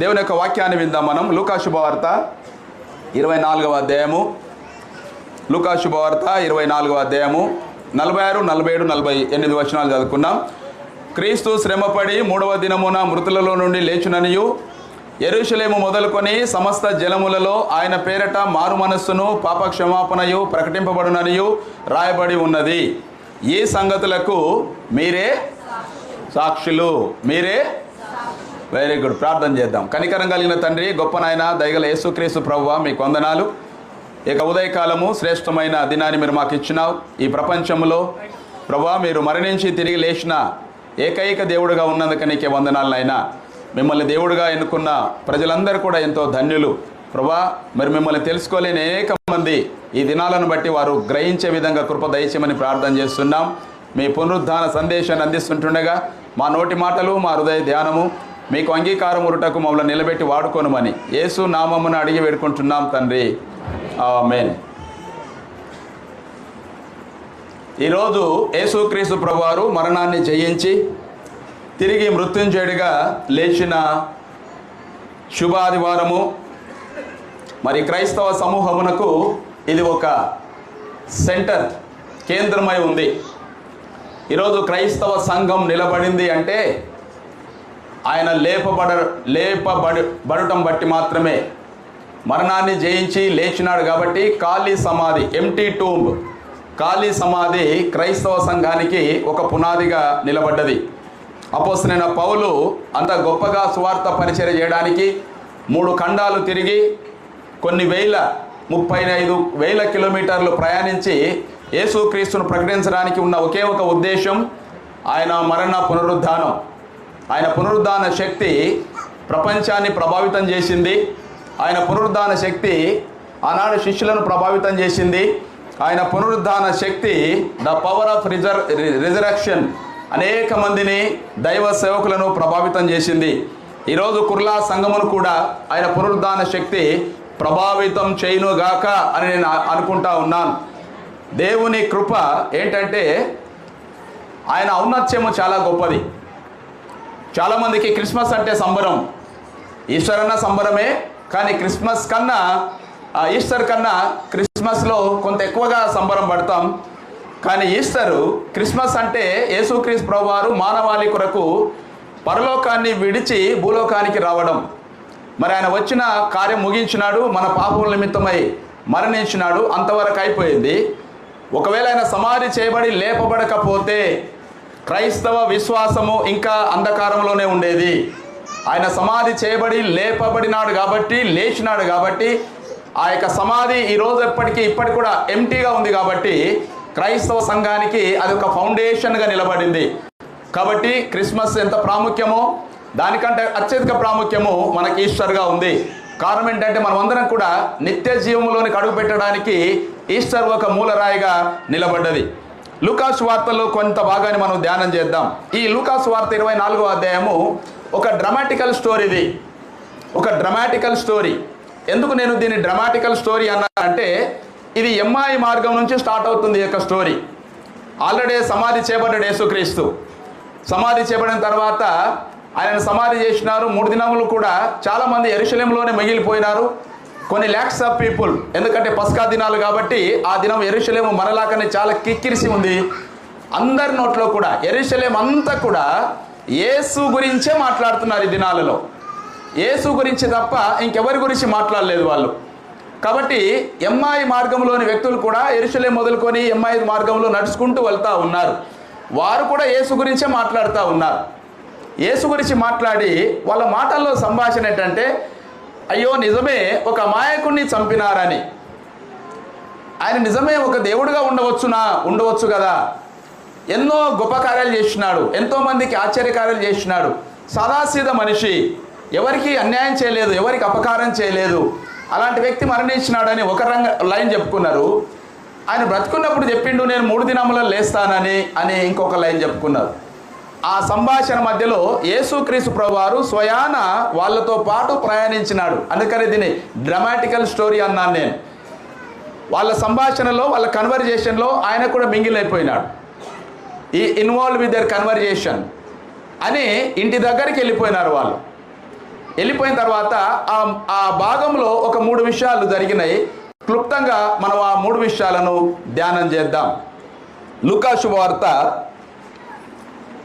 దేవుని యొక్క వాక్యాన్ని విందాం. మనం లూకా శుభవార్త 24వ అధ్యాయము, లూకా శుభవార్త 24వ అధ్యాయము 46, 47, 48 వచనాలు చదువుకున్నాం. క్రీస్తు శ్రమపడి 3వ దినమున మృతులలో నుండి లేచుననియు యెరూషలేము మొదలుకొని సమస్త జనములలో ఆయన పేరట మారు మనస్సును పాప క్షమాపణయు ప్రకటింపబడుననియు రాయబడి ఉన్నది. ఈ సంగతులకు మీరే సాక్షులు. మీరే వెరీ గుడ్. ప్రార్థన చేద్దాం. కనికరం కలిగిన తండ్రి, గొప్ప నాయన, దయగల యేసుక్రీస్తు ప్రభువా, మీకు వందనాలు. ఇక ఉదయకాలము శ్రేష్టమైన దినాన్ని మీరు మాకు ఇచ్చినావు. ఈ ప్రపంచంలో ప్రభువా, మీరు మరణించి తిరిగి లేచిన ఏకైక దేవుడుగా ఉన్నందుకు నీకే వందనాలు నాయన. మిమ్మల్ని దేవుడుగా ఎన్నుకున్న ప్రజలందరూ కూడా ఎంతో ధన్యులు ప్రభువా. మరి మిమ్మల్ని తెలుసుకోలేని అనేక మంది ఈ దినాలను బట్టి వారు గ్రహించే విధంగా కృప దయచేయమని ప్రార్థన చేస్తున్నాం. మీ పునరుద్ధాన సందేశాన్ని అందిస్తుంటుండగా మా నోటి మాటలు, మా హృదయ ధ్యానము మీకు అంగీకారం ఉరుటకు మమ్మల్ని నిలబెట్టి వాడుకోనమని యేసు నామమున అడిగి వేడుకుంటున్నాం తండ్రి, ఆమేన్. ఈరోజు యేసుక్రీస్తు ప్రభువారు మరణాన్ని జయించి తిరిగి మృత్యుంజయుడిగా లేచిన శుభ ఆదివారము. మరి క్రైస్తవ సమూహమునకు ఇది ఒక సెంటర్, కేంద్రమై ఉంది. ఈరోజు క్రైస్తవ సంఘం నిలబడింది అంటే ఆయన లేపబడటం బట్టి మాత్రమే. మరణాన్ని జయించి లేచినాడు కాబట్టి ఖాళీ సమాధి, ఎంటీ టూంబ్, ఖాళీ సమాధి క్రైస్తవ సంఘానికి ఒక పునాదిగా నిలబడ్డది. అపోస్తలుడైన పౌలు అంత గొప్పగా సువార్త పరిచర్య చేయడానికి 3 ఖండాలు తిరిగి కొన్ని 35,000 కిలోమీటర్లు ప్రయాణించి యేసుక్రీస్తును ప్రకటించడానికి ఉన్న ఒకే ఒక ఉద్దేశం ఆయన మరణ పునరుద్ధానం. ఆయన పునరుద్ధాన శక్తి ప్రపంచాన్ని ప్రభావితం చేసింది. ఆయన పునరుద్ధాన శక్తి ఆనాడు శిష్యులను ప్రభావితం చేసింది. ఆయన పునరుద్ధాన శక్తి, ద పవర్ ఆఫ్ రిజరక్షన్, అనేక మందిని, దైవ సేవకులను ప్రభావితం చేసింది. ఈరోజు కుర్లా సంఘమును కూడా ఆయన పునరుద్ధాన శక్తి ప్రభావితం చేయునుగాక అని నేను అనుకుంటా ఉన్నాను. దేవుని కృప ఏంటంటే ఆయన ఔన్నత్యము చాలా గొప్పది. చాలామందికి క్రిస్మస్ అంటే సంబరం. ఈస్టర్ అన్న సంబరమే, కానీ క్రిస్మస్ కన్నా, ఈస్టర్ కన్నా క్రిస్మస్లో కొంత ఎక్కువగా సంబరం పడతాం. కానీ ఈస్టరు, క్రిస్మస్ అంటే యేసుక్రీస్తు ప్రభువారు మానవాళి కొరకు పరలోకాన్ని విడిచి భూలోకానికి రావడం. మరి ఆయన వచ్చిన కార్యం ముగించినాడు, మన పాపముల నిమిత్తమై మరణించినాడు, అంతవరకు అయిపోయింది. ఒకవేళ ఆయన సమాధి చేయబడి లేపబడకపోతే క్రైస్తవ విశ్వాసము ఇంకా అంధకారంలోనే ఉండేది. ఆయన సమాధి చేయబడి లేపబడినాడు కాబట్టి, లేచినాడు కాబట్టి, ఆ యొక్క సమాధి ఈరోజు ఇప్పటికి కూడా ఎంటీగా ఉంది కాబట్టి క్రైస్తవ సంఘానికి అది ఒక ఫౌండేషన్గా నిలబడింది. కాబట్టి క్రిస్మస్ ఎంత ప్రాముఖ్యమో దానికంటే అత్యధిక ప్రాముఖ్యము మనకి ఈస్టర్గా ఉంది. కారణం ఏంటంటే మనమందరం కూడా నిత్య జీవంలోనికి అడుగు పెట్టడానికి ఈస్టర్ ఒక మూలరాయిగా నిలబడ్డది. లూకా సువార్తలో కొంత భాగాన్ని మనం ధ్యానం చేద్దాం. ఈ లూకా సువార్త 24వ అధ్యాయము ఒక డ్రామాటికల్ స్టోరీది, ఒక డ్రామాటికల్ స్టోరీ. ఎందుకు నేను దీన్ని డ్రామాటికల్ స్టోరీ అన్నానంటే, ఇది ఎమ్మాయి మార్గం నుంచి స్టార్ట్ అవుతుంది ఈ యొక్క స్టోరీ. ఆల్రెడీ సమాధి చేయబడ్డాడు యేసుక్రీస్తు. సమాధి చేయబడిన తర్వాత ఆయనను సమాధి చేసినారు. 3 దినములు కూడా చాలామంది యెరూషలేములోనే మిగిలిపోయినారు, కొన్ని ల్యాక్స్ ఆఫ్ పీపుల్. ఎందుకంటే పస్కా దినాలు కాబట్టి ఆ దినం యెరూషలేము మనలాకనే చాలా కిక్కిరిసి ఉంది. అందరి నోట్లో కూడా యెరూషలేం అంతా కూడా యేసు గురించే మాట్లాడుతున్నారు ఈ దినాలలో. యేసు గురించి తప్ప ఇంకెవరి గురించి మాట్లాడలేదు వాళ్ళు. కాబట్టి ఎమ్మాయి మార్గంలోని వ్యక్తులు కూడా యెరూషలేం మొదలుకొని ఎమ్మాయి మార్గంలో నడుచుకుంటూ వెళ్తూ ఉన్నారు. వారు కూడా యేసు గురించే మాట్లాడుతూ ఉన్నారు. యేసు గురించి మాట్లాడి వాళ్ళ మాటల్లో సంభాషణ ఏంటంటే, అయ్యో నిజమే ఒక అమాయకుడిని చంపినారని, ఆయన నిజమే ఒక దేవుడుగా ఉండవచ్చు కదా, ఎన్నో గొప్ప కార్యాలు చేసినాడు, ఎంతోమందికి ఆశ్చర్యకార్యాలు చేసినాడు, సాదాసీద మనిషి, ఎవరికి అన్యాయం చేయలేదు, ఎవరికి అపకారం చేయలేదు, అలాంటి వ్యక్తి మరణించినాడని ఒక లైన్ చెప్పుకున్నారు. ఆయన బ్రతుకున్నప్పుడు చెప్పిండు నేను 3 దినములలో లేస్తానని ఇంకొక లైన్ చెప్పుకున్నారు. ఆ సంభాషణ మధ్యలో యేసుక్రీస్తు ప్రభువారు స్వయాన వాళ్ళతో పాటు ప్రయాణించినాడు. అందుకని దీన్ని డ్రామాటికల్ స్టోరీ అన్నాను నేను. వాళ్ళ సంభాషణలో, వాళ్ళ కన్వర్జేషన్లో ఆయన కూడా మింగిలైపోయినాడు. ఈ ఇన్వాల్వ్ విత్ దర్ కన్వర్జేషన్ అని ఇంటి దగ్గరికి వెళ్ళిపోయినారు వాళ్ళు. వెళ్ళిపోయిన తర్వాత ఆ భాగంలో ఒక 3 విషయాలు జరిగినాయి. క్లుప్తంగా మనం ఆ 3 విషయాలను ధ్యానం చేద్దాం. లూకా శుభవార్త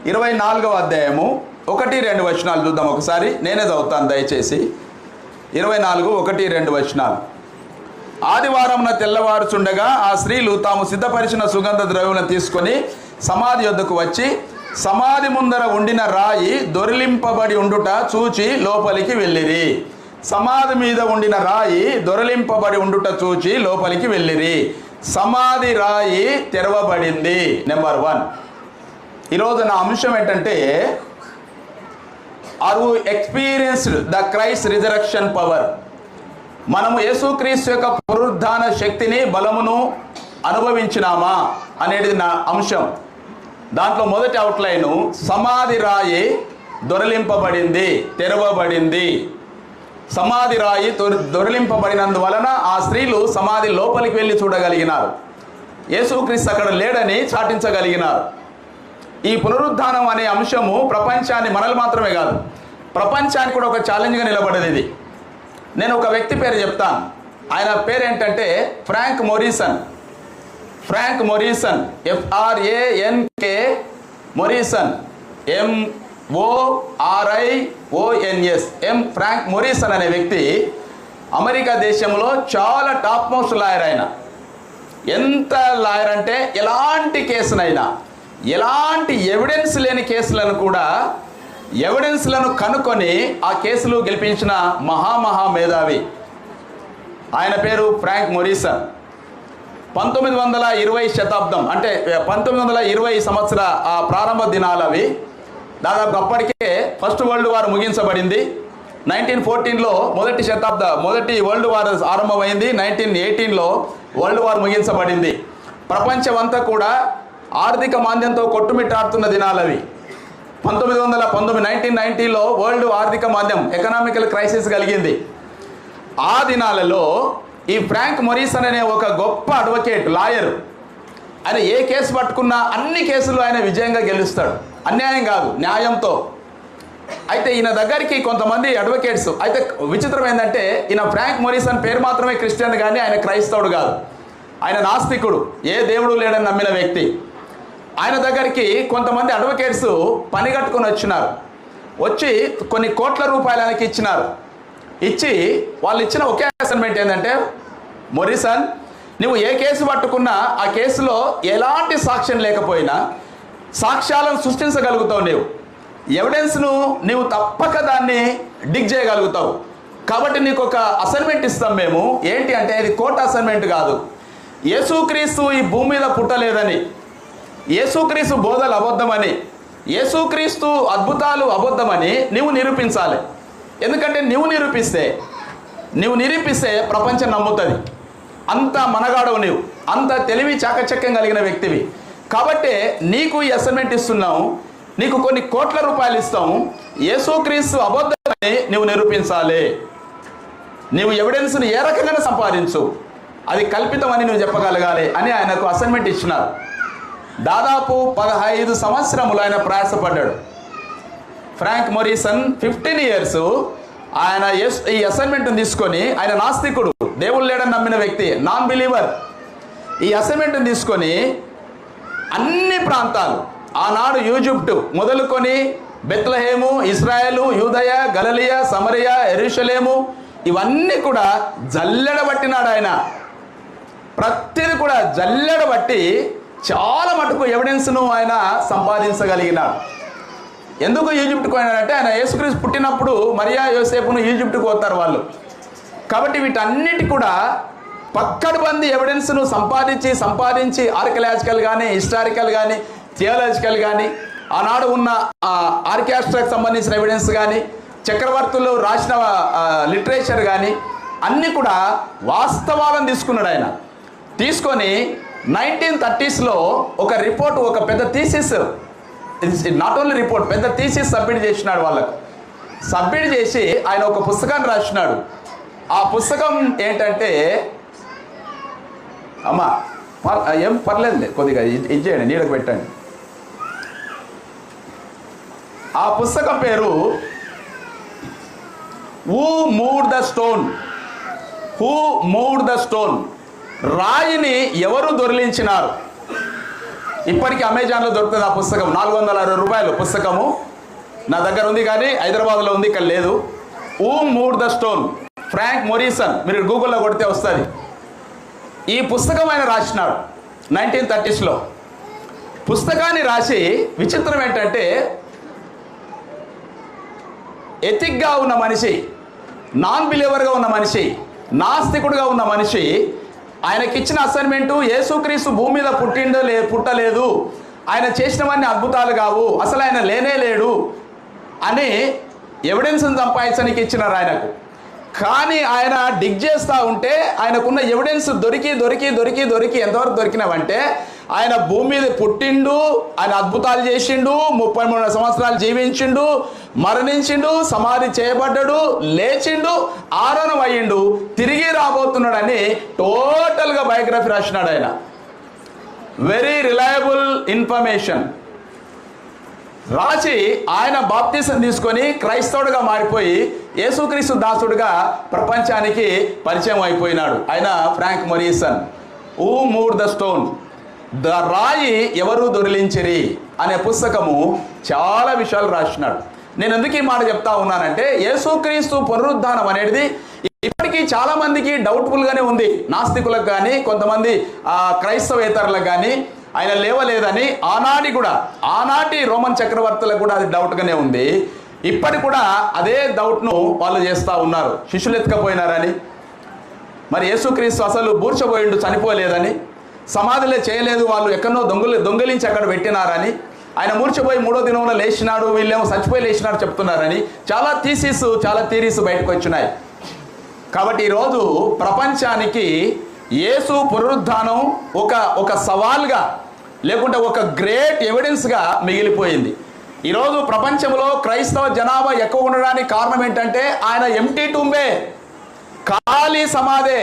24వ అధ్యాయము 1-2 వచనాలు చూద్దాం ఒకసారి. నేనే చదువుతాను దయచేసి. 24, 1-2 వచనాలు. ఆదివారంన తెల్లవారుచుండగా ఆ స్త్రీలు తాము సిద్ధపరిచిన సుగంధ ద్రవ్యములను తీసుకొని సమాధి యొద్దకు వచ్చి సమాధి ముందర ఉండిన రాయి దొరిలింపబడి ఉండుట చూచి లోపలికి వెళ్ళిరి. సమాధి మీద ఉండిన రాయి దొరిలింపబడి ఉండుట చూచి లోపలికి వెళ్ళిరి. సమాధి రాయి తెరవబడింది. నెంబర్ 1. ఈరోజు నా అంశం ఏంటంటే, are you experienced the Christ resurrection power? మనము యేసుక్రీస్తు యొక్క పునరుద్ధాన శక్తిని, బలమును అనుభవించినామా అనేది నా అంశం. దాంట్లో మొదటి అవుట్లైను, సమాధి రాయి దొరలింపబడింది, తెరవబడింది. సమాధి రాయి దొరలింపబడినందువలన ఆ స్త్రీలు సమాధి లోపలికి వెళ్ళి చూడగలిగినారు. యేసుక్రీస్తు అక్కడ లేడని చాటించగలిగినారు. ఈ పునరుద్ధానం అనే అంశము ప్రపంచాన్ని, మనల్ని మాత్రమే కాదు, ప్రపంచానికి కూడా ఒక ఛాలెంజ్గా నిలబడేది. ఇది నేను ఒక వ్యక్తి పేరు చెప్తాను. ఆయన పేరు ఏంటంటే Frank Morrison. Frank Morrison, FRANK Morrison, MORIONS. Frank Morrison అనే వ్యక్తి అమెరికా దేశంలో చాలా టాప్ మోస్ట్ లాయర్. ఆయన ఎంత లాయర్ అంటే, ఎలాంటి కేసునైనా, ఎలాంటి ఎవిడెన్స్ లేని కేసులను కూడా ఎవిడెన్స్లను కనుక్కొని ఆ కేసులు గెలిపించిన మహా మేధావి. ఆయన పేరు ఫ్రాంక్ మొరిసన్. 1920 శతాబ్దం అంటే 1920 సంవత్సర ఆ ప్రారంభ దినాలు అవి. దాదాపు అప్పటికే ఫస్ట్ వరల్డ్ వార్ ముగించబడింది. 1914లో మొదటి వరల్డ్ వార్ ఆరంభమైంది. 1918లో వరల్డ్ వార్ ముగించబడింది. ప్రపంచమంతా కూడా ఆర్థిక మాంద్యంతో కొట్టుమిట్టాడుతున్న దినాలు అవి. 1990లో వరల్డ్ ఆర్థిక మాంద్యం, ఎకనామికల్ క్రైసిస్ కలిగింది. ఆ దినాలలో ఈ ఫ్రాంక్ మొరిసన్ అనే ఒక గొప్ప అడ్వకేట్, లాయర్, ఆయన ఏ కేసు పట్టుకున్నా అన్ని కేసులు ఆయన విజయంగా గెలుస్తాడు. అన్యాయం కాదు, న్యాయంతో. అయితే ఈయన దగ్గరికి కొంతమంది అడ్వకేట్స్, అయితే విచిత్రం ఏంటంటే, ఈయన ఫ్రాంక్ మొరిసన్ పేరు మాత్రమే క్రిస్టియన్, కానీ ఆయన క్రైస్తవుడు కాదు. ఆయన నాస్తికుడు, ఏ దేవుడు లేడని నమ్మిన వ్యక్తి. ఆయన దగ్గరికి కొంతమంది అడ్వకేట్స్ పని కట్టుకొని వచ్చినారు. వచ్చి కొన్ని కోట్ల రూపాయలు ఆయనకి ఇచ్చినారు. ఇచ్చి వాళ్ళు ఇచ్చిన ఒకే అసైన్మెంట్ ఏంటంటే, మొరిసన్, నువ్వు ఏ కేసు పట్టుకున్నా ఆ కేసులో ఎలాంటి సాక్ష్యం లేకపోయినా సాక్ష్యాలను సృష్టించగలుగుతావు. ఎవిడెన్స్ను నీవు తప్పక దాన్ని డిగ్ చేయగలుగుతావు. కాబట్టి నీకు ఒక అసైన్మెంట్ ఇస్తాం మేము. ఏంటి అంటే, ఇది కోర్టు అసైన్మెంట్ కాదు. యేసుక్రీస్తు ఈ భూమి మీద పుట్టలేదని, యేసుక్రీస్తు బోధలు అబద్ధమని, యేసుక్రీస్తు అద్భుతాలు అబద్ధమని నీవు నిరూపించాలి. ఎందుకంటే నువ్వు నిరూపిస్తే ప్రపంచం నమ్ముతుంది. అంత మనగాడవు, నీవు అంత తెలివి చాకచక్యం కలిగిన వ్యక్తివి. కాబట్టి నీకు ఈ అసైన్మెంట్ ఇస్తున్నాము. నీకు కొన్ని కోట్ల రూపాయలు ఇస్తాము. యేసుక్రీస్తు అబద్ధమని నువ్వు నిరూపించాలి. నీవు ఎవిడెన్స్ని ఏ రకంగా సంపాదించు, అది కల్పితమని నువ్వు చెప్పగలగాలి అని ఆయనకు అసైన్మెంట్ ఇచ్చినారు. దాదాపు 15 సంవత్సరములు ఆయన ప్రయాసపడ్డాడు. ఫ్రాంక్ మొరిసన్ 15 years ఆయన ఈ అసైన్మెంట్ని తీసుకొని, ఆయన నాస్తికుడు, దేవుడు లేడని నమ్మిన వ్యక్తి, నాన్ బిలీవర్. ఈ అసైన్మెంట్ని తీసుకొని అన్ని ప్రాంతాలు, ఆనాడు ఈజిప్టు మొదలుకొని బెత్లెహేము, ఇశ్రాయేలు, యూదయ, గలిలయ, సమరయ, యెరూషలేము, ఇవన్నీ కూడా జల్లెడబట్టినాడు. ఆయన ప్రతిది కూడా జల్లెడబట్టి చాలా మటుకు ఎవిడెన్స్ను ఆయన సంపాదించగలిగినాడు. ఎందుకు ఈజిప్ట్కు పోయినాడంటే, ఆయన యేసుక్రీస్తు పుట్టినప్పుడు మరియా యోసేపును ఈజిప్ట్కు పోతారు వాళ్ళు. కాబట్టి వీటన్నిటి కూడా పక్కడబంది ఎవిడెన్స్ను సంపాదించి ఆర్కియలాజికల్ కానీ, హిస్టారికల్ కానీ, థియాలజికల్ కానీ, ఆనాడు ఉన్న ఆర్కియాస్ట్రాకి సంబంధించిన ఎవిడెన్స్ కానీ, చక్రవర్తులు రాసిన లిటరేచర్ కానీ, అన్నీ కూడా వాస్తవాలను తీసుకున్నాడు. ఆయన తీసుకొని 1930sలో ఒక రిపోర్ట్, ఒక పెద్ద థీసిస్, నాట్ ఓన్లీ రిపోర్ట్, పెద్ద థీసిస్ సబ్మిట్ చేసినాడు. వాళ్ళకు సబ్మిట్ చేసి ఆయన ఒక పుస్తకాన్ని రాసినాడు. ఆ పుస్తకం ఏంటంటే, అమ్మా ఏం పర్లేదు, కొద్దిగా ఇచ్చేయండి, నీడకు పెట్టండి. ఆ పుస్తకం పేరు who moved the stone, who moved the stone, రాయిని ఎవరు దొరిలించినారు? ఇప్పటికీ అమెజాన్లో దొరుకుతుంది ఆ పుస్తకం, 460 రూపాయలు పుస్తకము. నా దగ్గర ఉంది కానీ హైదరాబాద్లో ఉంది, ఇక్కడ లేదు. Who moved the stone, Frank Morrison, మీరు గూగుల్లో కొడితే వస్తుంది. ఈ పుస్తకం ఆయన రాసినాడు 1930s. పుస్తకాన్ని రాసి విచిత్రం ఏంటంటే, ఎథిక్గా ఉన్న మనిషి, నాన్ బిలీవర్గా ఉన్న మనిషి, నాస్తికుడుగా ఉన్న మనిషి, ఆయనకిచ్చిన అసైన్మెంటు యేసుక్రీస్తు భూమి మీద పుట్టలేదు, ఆయన చేసినవన్నీ అద్భుతాలు కావు, అసలు ఆయన లేనే లేడు అని ఎవిడెన్స్ని సంపాదించడానికి ఇచ్చినారు ఆయనకు. కానీ ఆయన డిగ్ చేస్తూ ఉంటే ఆయనకున్న ఎవిడెన్స్ దొరికి ఎంతవరకు దొరికినావంటే, ఆయన భూమి మీద పుట్టిండు, ఆయన అద్భుతాలు చేసిండు, 33 సంవత్సరాలు జీవించిండు, మరణించిండు, సమాధి చేయబడ్డాడు, లేచిండు, ఆరోహణం అయ్యిండు, తిరిగి రాబోతున్నాడని టోటల్గా బయోగ్రఫీ రాసినాడు ఆయన. వెరీ రిలయబుల్ ఇన్ఫర్మేషన్ రాసి ఆయన బాప్తిసం తీసుకొని క్రైస్తవుడిగా మారిపోయి యేసుక్రీస్తు దాసుడుగా ప్రపంచానికి పరిచయం అయిపోయినాడు ఆయన, Frank Morrison. Who moved the stone, the రాయి ఎవరు దొరిలించిరి అనే పుస్తకము చాలా విషయాలు రాసినాడు. నేను ఎందుకు ఈ మాట చెప్తా ఉన్నానంటే, యేసుక్రీస్తు పునరుద్ధానం అనేది ఇప్పటికీ చాలా మందికి డౌట్ఫుల్గానే ఉంది. నాస్తికులకు కానీ, కొంతమంది క్రైస్తవేతరులకు కానీ ఆయన లేవలేదని ఆనాటి రోమన్ చక్రవర్తులకు కూడా అది డౌట్గానే ఉంది. ఇప్పటి కూడా అదే డౌట్ను వాళ్ళు చేస్తూ ఉన్నారు. శిష్యులు ఎత్తుకపోయినారని, మరి యేసుక్రీస్తు అసలు బూర్చబోయిండు, చనిపోలేదని, సమాధిలో చేయలేదు, వాళ్ళు ఎక్కడో దొంగిలించి అక్కడ పెట్టినారని, ఆయన మూర్చపోయి 3వ దినంలో లేచినాడు, వీళ్ళేమో చచ్చిపోయి లేచినాడు చెప్తున్నారని చాలా థీరీస్ బయటకు వచ్చినాయి. కాబట్టి ఈరోజు ప్రపంచానికి యేసు పునరుద్ధానం ఒక సవాల్గా, లేకుంటే ఒక గ్రేట్ ఎవిడెన్స్గా మిగిలిపోయింది. ఈరోజు ప్రపంచంలో క్రైస్తవ జనాభా ఎక్కువ ఉండడానికి కారణం ఏంటంటే, ఆయన ఎంటీ టూంబే, ఖాళీ సమాధే.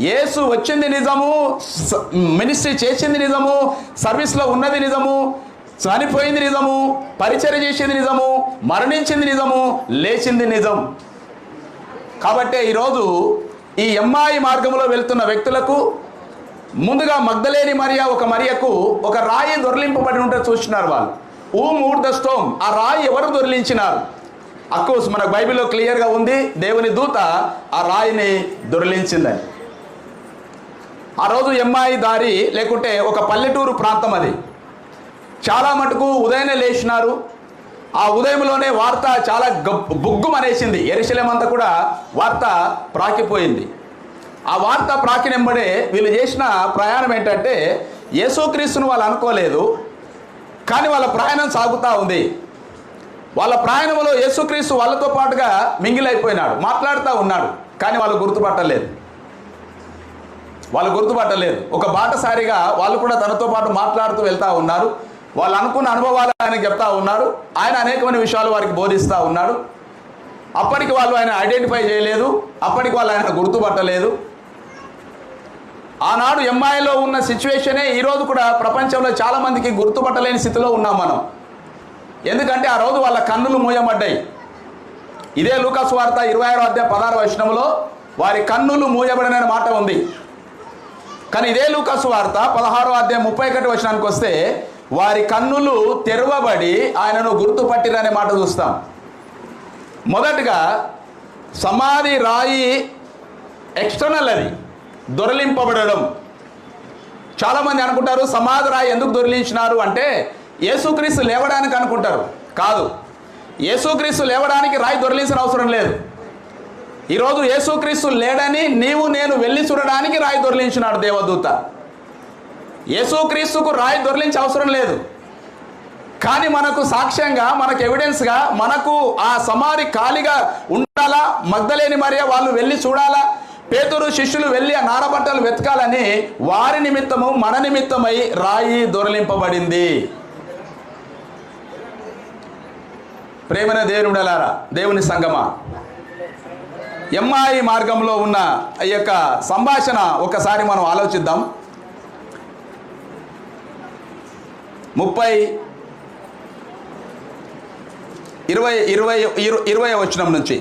యేసు వచ్చింది నిజము, మినిస్ట్రీ చేసింది నిజము, సర్వీస్లో ఉన్నది నిజము, చనిపోయింది నిజము, పరిచర్య చేసింది నిజము, మరణించింది నిజము, లేచింది నిజం. కాబట్టి ఈరోజు ఈ ఎమ్మాయి మార్గంలో వెళ్తున్న వ్యక్తులకు ముందుగా మగ్దలేని మరియకు ఒక రాయి దొరిలింపబడి ఉంటే చూస్తున్నారు వాళ్ళు. హూ మూవ్డ్ ద స్టోన్, ఆ రాయి ఎవరు దొరిలించినారు? అఫ్కోర్స్ మనకు బైబిల్లో క్లియర్గా ఉంది, దేవుని దూత ఆ రాయిని దొరిలించిందని. ఆ రోజు ఎమ్మాయి దారి, లేకుంటే ఒక పల్లెటూరు ప్రాంతం అది. చాలా మటుకు ఉదయాన్నే లేచినారు. ఆ ఉదయంలోనే వార్త చాలా బుగ్గుమనేసింది, యెరూషలేము అంతా కూడా వార్త ప్రాకిపోయింది. ఆ వార్త ప్రాకినెంబడే వీళ్ళు చేసిన ప్రయాణం ఏంటంటే, యేసుక్రీస్తును వాళ్ళు అనుకోలేదు, కానీ వాళ్ళ ప్రయాణం సాగుతూ ఉంది. వాళ్ళ ప్రయాణంలో యేసుక్రీస్తు వాళ్ళతో పాటుగా మింగిలైపోయినాడు, మాట్లాడుతూ ఉన్నాడు, కానీ వాళ్ళు గుర్తుపట్టలేదు. ఒక బాటసారిగా వాళ్ళు కూడా తనతో పాటు మాట్లాడుతూ వెళ్తూ ఉన్నారు. వాళ్ళు అనుకున్న అనుభవాలు ఆయనకు చెప్తా ఉన్నారు. ఆయన అనేకమైన విషయాలు వారికి బోధిస్తూ ఉన్నాడు. అప్పటికి వాళ్ళు ఆయన ఐడెంటిఫై చేయలేదు, అప్పటికి వాళ్ళు ఆయన గుర్తుపట్టలేదు. ఆనాడు ఎమ్మాయిలో ఉన్న సిచ్యువేషనే ఈరోజు కూడా ప్రపంచంలో చాలామందికి గుర్తుపట్టలేని స్థితిలో ఉన్నాం మనం. ఎందుకంటే ఆ రోజు వాళ్ళ కన్నులు మూయబడ్డాయి. ఇదే లూకాసు వార్త 26వ అధ్యాయం 16వ వచనంలో వారి కన్నులు మూయబడిన మాట ఉంది. కానీ ఇదే లూకాసు వార్త 16వ అధ్యాయం 31వ వచనానికి వస్తే, వారి కన్నులు తెరవబడి ఆయనను గుర్తుపట్టిరనే మాట చూస్తాం. మొదటగా సమాధి రాయి ఎక్స్టర్నల్, అది దొరిలింపబడడం. చాలామంది అనుకుంటారు సమాధి రాయి ఎందుకు దొరిలించినారు అంటే యేసుక్రీస్తు లేవడానికి అనుకుంటారు. కాదు, యేసుక్రీస్తు లేవడానికి రాయి దొరిలించిన అవసరం లేదు. ఈరోజు యేసుక్రీస్తు లేడని నీవు నేను వెళ్ళి చూడడానికి రాయి దొరిలించినాడు దేవదూత. యేసుక్రీస్తుకు రాయి దొరిలించే అవసరం లేదు. కానీ మనకు సాక్ష్యంగా, మనకు ఎవిడెన్స్గా, మనకు ఆ సమాధి ఖాళీగా ఉండాలా, మగ్దలేని మరియ వాళ్ళు వెళ్ళి చూడాలా, పేతురు శిష్యులు వెళ్ళి ఆ నారబట్టలు వెతకాలని వారి నిమిత్తము మన నిమిత్తమై రాయి దొరిలింపబడింది. ప్రేమైన దేవునిలారా, దేవుని సంగమా, ఎమ్మాయి మార్గంలో ఉన్న ఈ యొక్క సంభాషణ ఒకసారి మనం ఆలోచిద్దాం. 20 వచనం నుంచి,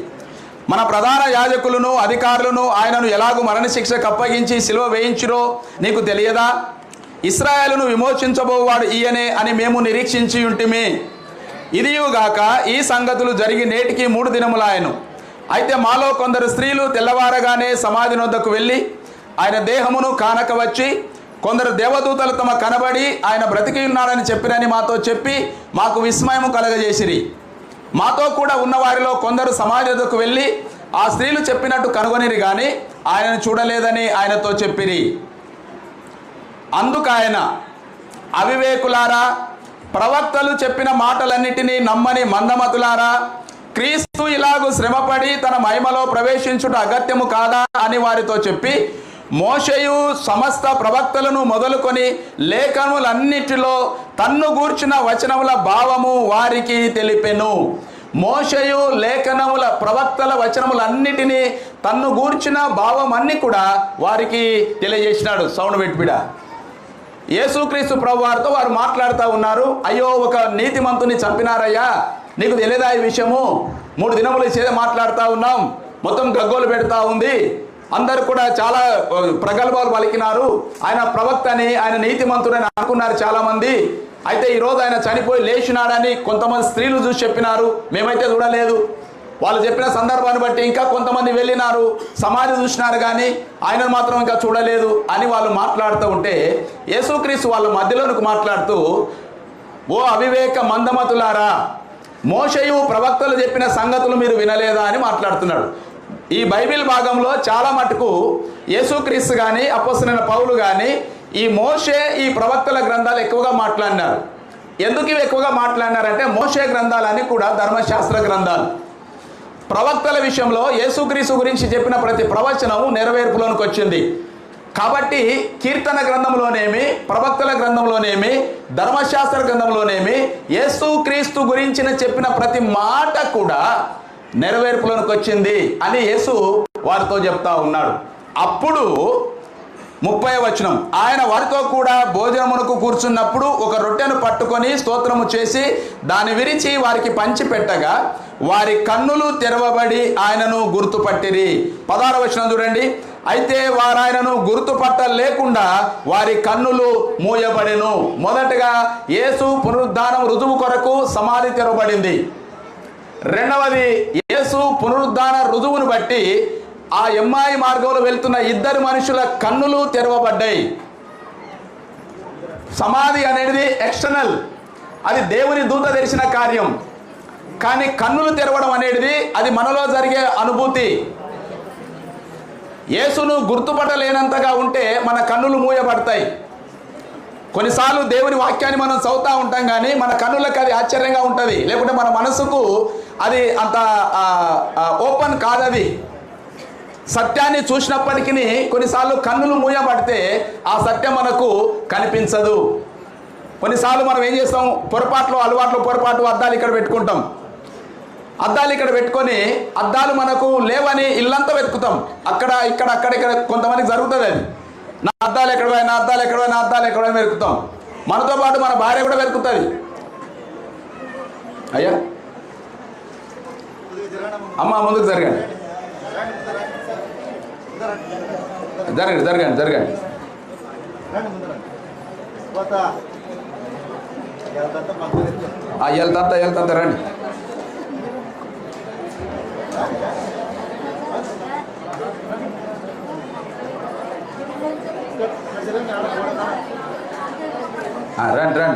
మన ప్రధాన యాజకులను అధికారులను ఆయనను ఎలాగూ మరణశిక్షకు అప్పగించి సిలువ వేయించిరో నీకు తెలియదా? ఇశ్రాయేలును విమోచించబోవాడు ఈయనే అని మేము నిరీక్షించి ఉంటిమి. ఇదియుగాక ఈ సంగతులు జరిగి నేటికి 3 దినములాయను. అయితే మాలో కొందరు స్త్రీలు తెల్లవారగానే సమాధి నొద్దకు వెళ్ళి ఆయన దేహమును కానక వచ్చి, కొందరు దేవదూతలు తమ కనబడి ఆయన బ్రతికి ఉన్నాడని చెప్పిరని మాతో చెప్పి మాకు విస్మయము కలగజేసిరి. మాతో కూడా ఉన్నవారిలో కొందరు సమాధి వద్దకు వెళ్ళి ఆ స్త్రీలు చెప్పినట్టు కనుగొనిరి గాని ఆయనను చూడలేదని ఆయనతో చెప్పిరి. అందుకాయన, అవివేకులారా, ప్రవక్తలు చెప్పిన మాటలన్నిటినీ నమ్మని మందమతులారా, క్రీస్తు ఇలాగు శ్రమపడి తన మహిమలో ప్రవేశించుట అగత్యము కాదా అని వారితో చెప్పి, మోషేయు సమస్త ప్రవక్తలను మొదలుకొని లేఖనములన్నిటిలో తన్ను గూర్చిన వచనముల భావము వారికి తెలిపెను. మోషేయు లేఖనముల ప్రవక్తల వచనములన్నిటినీ తన్ను గూర్చిన భావం అన్ని కూడా వారికి తెలియజేసినాడు. సౌండ్ పెట్టిపిడ. యేసుక్రీస్తు ప్రభు వారితో వారు మాట్లాడుతూ ఉన్నారు. అయ్యో, ఒక నీతిమంతుని చంపినారయ్యా, నీకు తెలియదా ఈ విషయము? 3 దినములు చేసి మాట్లాడుతూ ఉన్నాం, మొత్తం గగ్గోలు పెడతా ఉంది, అందరు కూడా చాలా ప్రగల్భాలు పలికినారు. ఆయన ప్రవక్త అని, ఆయన నీతిమంతుడని అనుకున్నారు చాలామంది. అయితే ఈరోజు ఆయన చనిపోయి లేచినాడని కొంతమంది స్త్రీలు చూసి చెప్పినారు, మేమైతే చూడలేదు. వాళ్ళు చెప్పిన సందర్భాన్ని బట్టి ఇంకా కొంతమంది వెళ్ళినారు, సమాధి చూసినారు, కానీ ఆయనను మాత్రం ఇంకా చూడలేదు అని వాళ్ళు మాట్లాడుతూ ఉంటే యేసుక్రీస్తు వాళ్ళ మధ్యలోనికి మాట్లాడుతూ, ఓ అవివేక మందమతులారా, మోషేయు ప్రవక్తలు చెప్పిన సంగతులు మీరు వినలేదా అని మాట్లాడుతున్నాడు. ఈ బైబిల్ భాగంలో చాలా మటుకు యేసుక్రీస్తు కానీ అపోస్తలుడైన పౌలు కానీ ఈ మోషే, ఈ ప్రవక్తల గ్రంథాలు ఎక్కువగా మాట్లాడినారు. ఎందుకు ఇవి ఎక్కువగా మాట్లాడినారంటే, మోషే గ్రంథాలన్నీ కూడా ధర్మశాస్త్ర గ్రంథాలు. ప్రవక్తల విషయంలో యేసుక్రీస్తు గురించి చెప్పిన ప్రతి ప్రవచనము నెరవేర్పులోనికి వచ్చింది. కాబట్టి కీర్తన గ్రంథంలోనేమి, ప్రవక్తల గ్రంథంలోనేమి, ధర్మశాస్త్ర గ్రంథంలోనేమి యేసుక్రీస్తు గురించి చెప్పిన ప్రతి మాట కూడా నెరవేర్పులోనికి వచ్చింది అని యేసు వారితో చెప్తా ఉన్నాడు. అప్పుడు 30వ వచనం, ఆయన వారితో కూడా భోజనమునకు కూర్చున్నప్పుడు ఒక రొట్టెను పట్టుకొని స్తోత్రము చేసి దాన్ని విరిచి వారికి పంచి పెట్టగా వారి కన్నులు తెరవబడి ఆయనను గుర్తుపట్టిరి. 16వ వచనం చూడండి. అయితే వారు ఆయనను గుర్తుపట్ట లేకుండా వారి కన్నులు మూయబడెను. మొదటగా యేసు పునరుద్ధానం రుజువు కొరకు సమాధి తెరవబడింది. రెండవది, యేసు పునరుద్ధాన రుజువును బట్టి ఆ ఎమ్మాయి మార్గంలో వెళ్తున్న 2 మనుషుల కన్నులు తెరవబడ్డాయి. సమాధి అనేది ఎక్స్టర్నల్, అది దేవుని దూత తెరిచిన కార్యం. కానీ కన్నులు తెరవడం అనేది అది మనలో జరిగే అనుభూతి. యేసును గుర్తుపట్టలేనంతగా ఉంటే మన కన్నులు మూయబడతాయి. కొన్నిసార్లు దేవుని వాక్యాన్ని మనం చదువుతూ ఉంటాం, కానీ మన కన్నులకు అది ఆశ్చర్యంగా ఉంటుంది, లేకుంటే మన మనసుకు అది అంత ఓపెన్ కాదది. సత్యాన్ని చూసినప్పటికీ కొన్నిసార్లు కన్నులు మూయబడితే ఆ సత్యం మనకు కనిపించదు. కొన్నిసార్లు మనం ఏం చేస్తాం, పొరపాటు అద్దాలు ఇక్కడ పెట్టుకుంటాం. అద్దాలు ఇక్కడ పెట్టుకొని అద్దాలు మనకు లేవని ఇల్లంతా వెతుకుతాం. అక్కడ కొంతమందికి జరుగుతుంది అది. నా అద్దాలు ఎక్కడ పోయినా వెతుకుతాం. మనతో పాటు మన భార్య కూడా వెతుకుతుంది. అయ్యా, అమ్మ ముందుకు జరగండి. వెళ్తా రండి.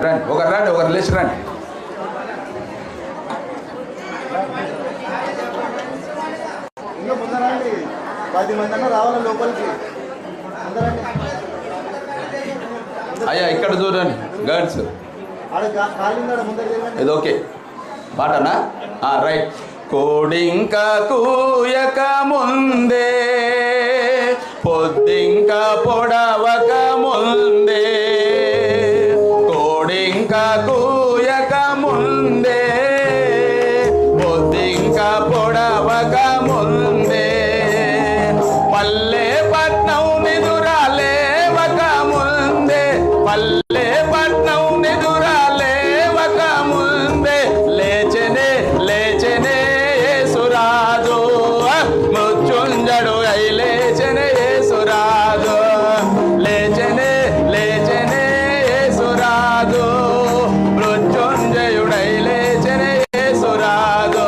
రండి. ఒకరు లేచి రండి. ముందరండి, 10 మంది అన్న రావాలి లోపలికి. అయ్యా, ఇక్కడ చూడండి గర్ల్స్. ఇది ఓకే పాటనా? రైట్. కోడింక కూయక ముందే, పొద్దింక పొడవక ముందే, కోడింక కూయక ముందే, పొద్దింక పొడవక ముందే, పల్లె పట్నం నిదురాలేవక ముందే, పల్లె పట్నం నిదురాలేవక ముందే, లేచెనే యేసురాజు మృత్యుంజడు అయి లేచెనే యేసురాజు, లేచెనే లేచెనే యేసురాజు, మృత్యుంజయుడై లేచెనే యేసురాజు.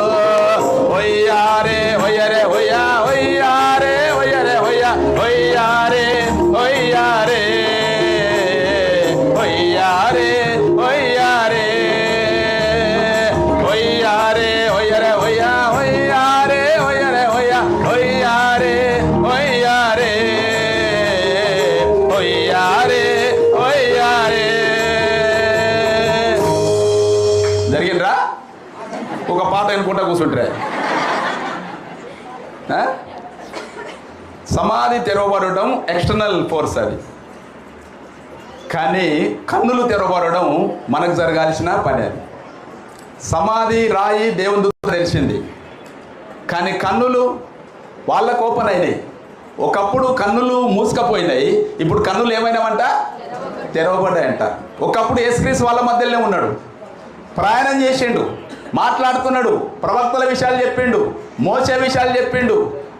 ఒయ్యారే ఒయ్యరే ఒయ్యా, ఒయ్యారే ఒయ్యరే ఒయ్యా, ఒయ్యారే ఒయ్యారే ఒయ్యారే ఒయ్యారే ఒయ్యారే ఒయ్యరే ఒయ్యా, ఒయ్యారే ఒయ్యరే ఒయ్యా, ఒయ్యారే ఒయ్యారే ఒయ్యారే ఒయ్యారే. జరిగిండ్రా? ఒక పాట అనుకుంటా కూర్చుంటారే. సమాధి తెరవబడడం ఎక్స్టర్నల్ ఫోర్స్ అది, కానీ కన్నులు తెరవబడడం మనకు జరగాల్సిన పని. అది సమాధి రాయి దేవుని దూత తెరిచింది, కానీ కన్నులు వాళ్ళకు ఓపెన్ అయినాయి. ఒకప్పుడు కన్నులు మూసుకపోయినాయి, ఇప్పుడు కన్నులు ఏమైనామంట? తెరవబడ్డాయంట. ఒకప్పుడు యేసుక్రీస్తు వాళ్ళ మధ్యలోనే ఉన్నాడు, ప్రయాణం చేసిండు, మాట్లాడుతున్నాడు, ప్రవక్తల విషయాలు చెప్పిండు, మోసే విషయాలు చెప్పిండు,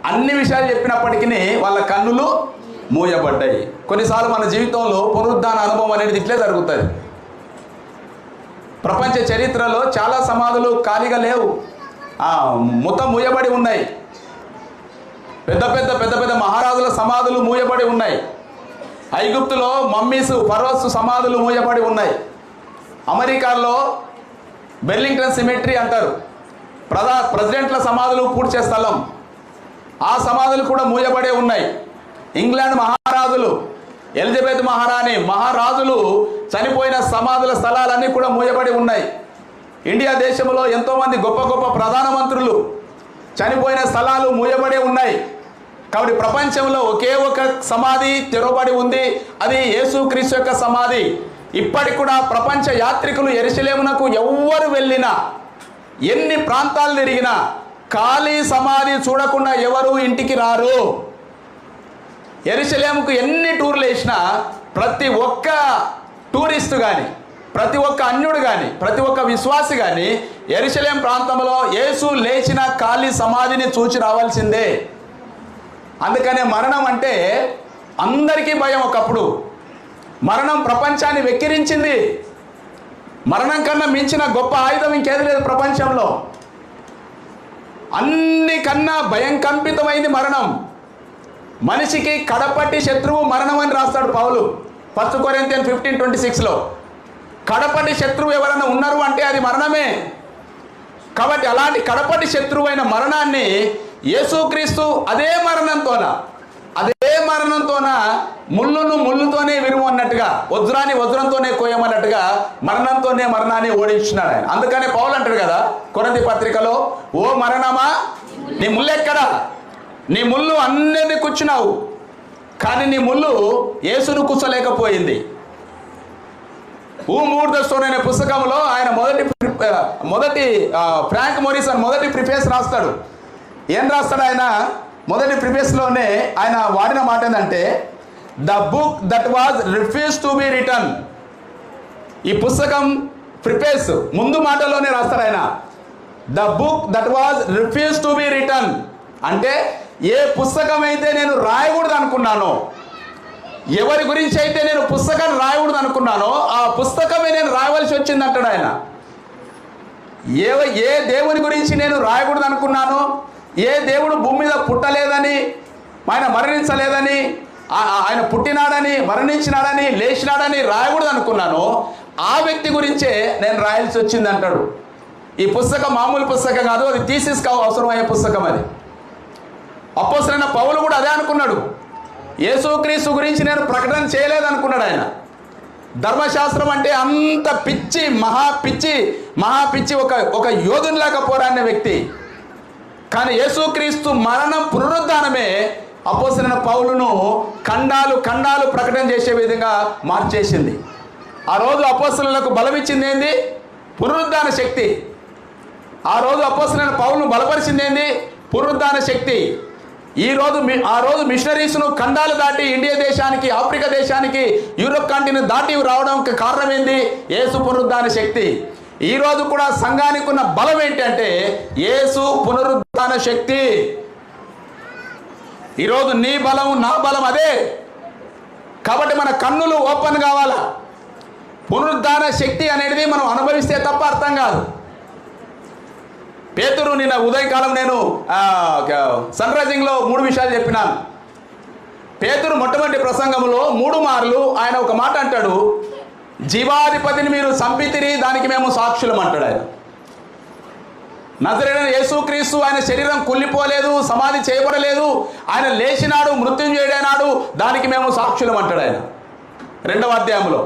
అన్ని విషయాలు చెప్పినప్పటికీ వాళ్ళ కన్నులు మూయబడ్డాయి. కొన్నిసార్లు మన జీవితంలో పునరుద్ధాన అనుభవం అనేది ఇట్లే జరుగుతుంది. ప్రపంచ చరిత్రలో చాలా సమాధులు ఖాళీగా లేవు, మొత్తం మూయబడి ఉన్నాయి. పెద్ద పెద్ద పెద్ద పెద్ద మహారాజుల సమాధులు మూయబడి ఉన్నాయి. ఐగుప్తులో మమ్మీస్, ఫరోస్ సమాధులు మూయబడి ఉన్నాయి. అమెరికాలో బెర్లింగ్టన్ సిమెట్రీ అంటారు, ప్రెసిడెంట్ల సమాధులు పూడ్చే స్థలం, ఆ సమాధులు కూడా మూయబడే ఉన్నాయి. ఇంగ్లాండ్ మహారాజులు, ఎలిజబెత్ మహారాణి, మహారాజులు చనిపోయిన సమాధుల స్థలాలన్నీ కూడా మూయబడి ఉన్నాయి. ఇండియా దేశంలో ఎంతోమంది గొప్ప గొప్ప ప్రధానమంత్రులు చనిపోయిన స్థలాలు మూయబడి ఉన్నాయి. కాబట్టి ప్రపంచంలో ఒకే ఒక సమాధి తెరవబడి ఉంది, అది యేసుక్రీస్తు యొక్క సమాధి. ఇప్పటికి కూడా ప్రపంచ యాత్రికులు యెరూషలేమునకు ఎవ్వరు వెళ్ళినా, ఎన్ని ప్రాంతాలు తిరిగినా ఖాళీ సమాధి చూడకుండా ఎవరు ఇంటికి రారు. యెరూషలేముకు ఎన్ని టూర్లు వేసినా ప్రతి ఒక్క టూరిస్టు కానీ, ప్రతి ఒక్క అన్యుడు కానీ, ప్రతి ఒక్క విశ్వాసి కానీ యెరూషలేం ప్రాంతంలో యేసు లేచిన ఖాళీ సమాధిని చూచి రావాల్సిందే. అందుకనే మరణం అంటే అందరికీ భయం. ఒకప్పుడు మరణం ప్రపంచాన్ని వెక్కిరించింది. మరణం కన్నా మించిన గొప్ప ఆయుధం ఇంకేది లేదు ప్రపంచంలో. అన్నికన్నా భయంకంపితమైంది మరణం. మనిషికి కడపటి శత్రువు మరణం అని రాస్తాడు పౌలు 1 కొరింథియన్ 15:26లో. కడపటి శత్రువు ఎవరైనా ఉన్నారు అంటే అది మరణమే. కాబట్టి అలాంటి కడపటి శత్రువు అయిన మరణాన్ని యేసుక్రీస్తు అదే మరణంతోన ముళ్ళును ముళ్ళుతోనే విరుము అన్నట్టుగా, వజ్రాన్ని వజ్రంతోనే కోయమన్నట్టుగా మరణంతోనే మరణాన్ని ఓడించినాడు ఆయన. అందుకనే పౌలు అంటాడు కదా కొరింథీ పత్రికలో, ఓ మరణమా నీ ముళ్ళెక్కడా? నీ ముళ్ళు అన్నిటిని కూర్చున్నావు, కానీ నీ ముళ్ళు యేసును కూర్చోలేకపోయింది. మూడ్ ద స్టోన్ అనే పుస్తకంలో ఆయన మొదటి ఫ్రాంక్ మోరిసన్ మొదటి ప్రిఫేస్ రాస్తాడు. ఏం రాస్తాడు ఆయన? మొదటి ప్రిఫేస్లోనే ఆయన వాడిన మాట ఏంటంటే, the book that was refuse to be return. ఈ పుస్తకం ప్రిఫేస్ ముందు మాటలోనే రాస్తాడు ఆయన, the book that was refuse to be return. అంటే ఏ పుస్తకం అయితే నేను రాయకూడదు అనుకున్నానో, ఎవరి గురించి అయితే నేను పుస్తకాన్ని రాయకూడదు అనుకున్నానో ఆ పుస్తకమే నేను రాయవలసి వచ్చింది అంటాడు ఆయన. ఏ దేవుని గురించి నేను రాయకూడదు అనుకున్నానో, ఏ దేవుడు భూమి మీద పుట్టలేదని, ఆయన మరణించలేదని, ఆయన పుట్టినాడని, మరణించినాడని, లేచినాడని రాయకూడదు అనుకున్నానో ఆ వ్యక్తి గురించే నేను రాయాల్సి వచ్చింది అంటాడు. ఈ పుస్తకం మామూలు పుస్తకం కాదు, అది థీసిస్ అవసరమయ్యే పుస్తకం. అది అపోస్తలుడైన పౌలు కూడా అదే అనుకున్నాడు. యేసుక్రీస్తు గురించి నేను ప్రకటన చేయలేదనుకున్నాడు ఆయన. ధర్మశాస్త్రం అంటే అంత పిచ్చి, మహాపిచ్చి ఒక యోధునిలాగా పోరాడిన వ్యక్తి. కానీ యేసుక్రీస్తు మరణం పునరుద్ధానమే అపోస్తలుడైన పౌలును ఖండాలు ప్రకటన చేసే విధంగా మార్చేసింది. ఆ రోజు అపోస్తలులకు బలం ఇచ్చింది ఏంది? పునరుద్ధాన శక్తి. ఆ రోజు అపోస్తలుడైన పౌలును బలపరిచింది ఏంది? పునరుద్ధాన శక్తి. ఆ రోజు మిషనరీస్ను ఖండాలు దాటి ఇండియా దేశానికి, ఆఫ్రికా దేశానికి, యూరోప్ కాంటినెంట్ దాటి రావడానికి కారణం ఏంది? యేసు పునరుద్ధాన శక్తి. ఈ రోజు కూడా సంఘానికి ఉన్న బలం ఏంటంటే యేసు పునరుద్ధాన శక్తి. ఈరోజు నీ బలం నా బలం అదే. కాబట్టి మన కన్నులు ఓపెన్ కావాలా. పునరుద్ధాన శక్తి అనేది మనం అనుభవిస్తే తప్ప అర్థం కాదు. పేతురు నిన్న ఉదయకాలం నేను సన్ రైజింగ్లో 3 విషయాలు చెప్పినాను. పేతురు మొట్టమొదటి ప్రసంగంలో 3 మార్లు ఆయన ఒక మాట అంటాడు, జీవాధిపతిని మీరు చంపితిరి, దానికి మేము సాక్షులం అంటాడు. ఆయన నజరేయుడైన యేసుక్రీస్తు ఆయన శరీరం కుళ్ళిపోలేదు, సమాధి చేయబడలేదు, ఆయన లేచినాడు, మృత్యుంజయుడైనాడు, దానికి మేము సాక్షులం అంటాడు ఆయన 2వ అధ్యాయంలో.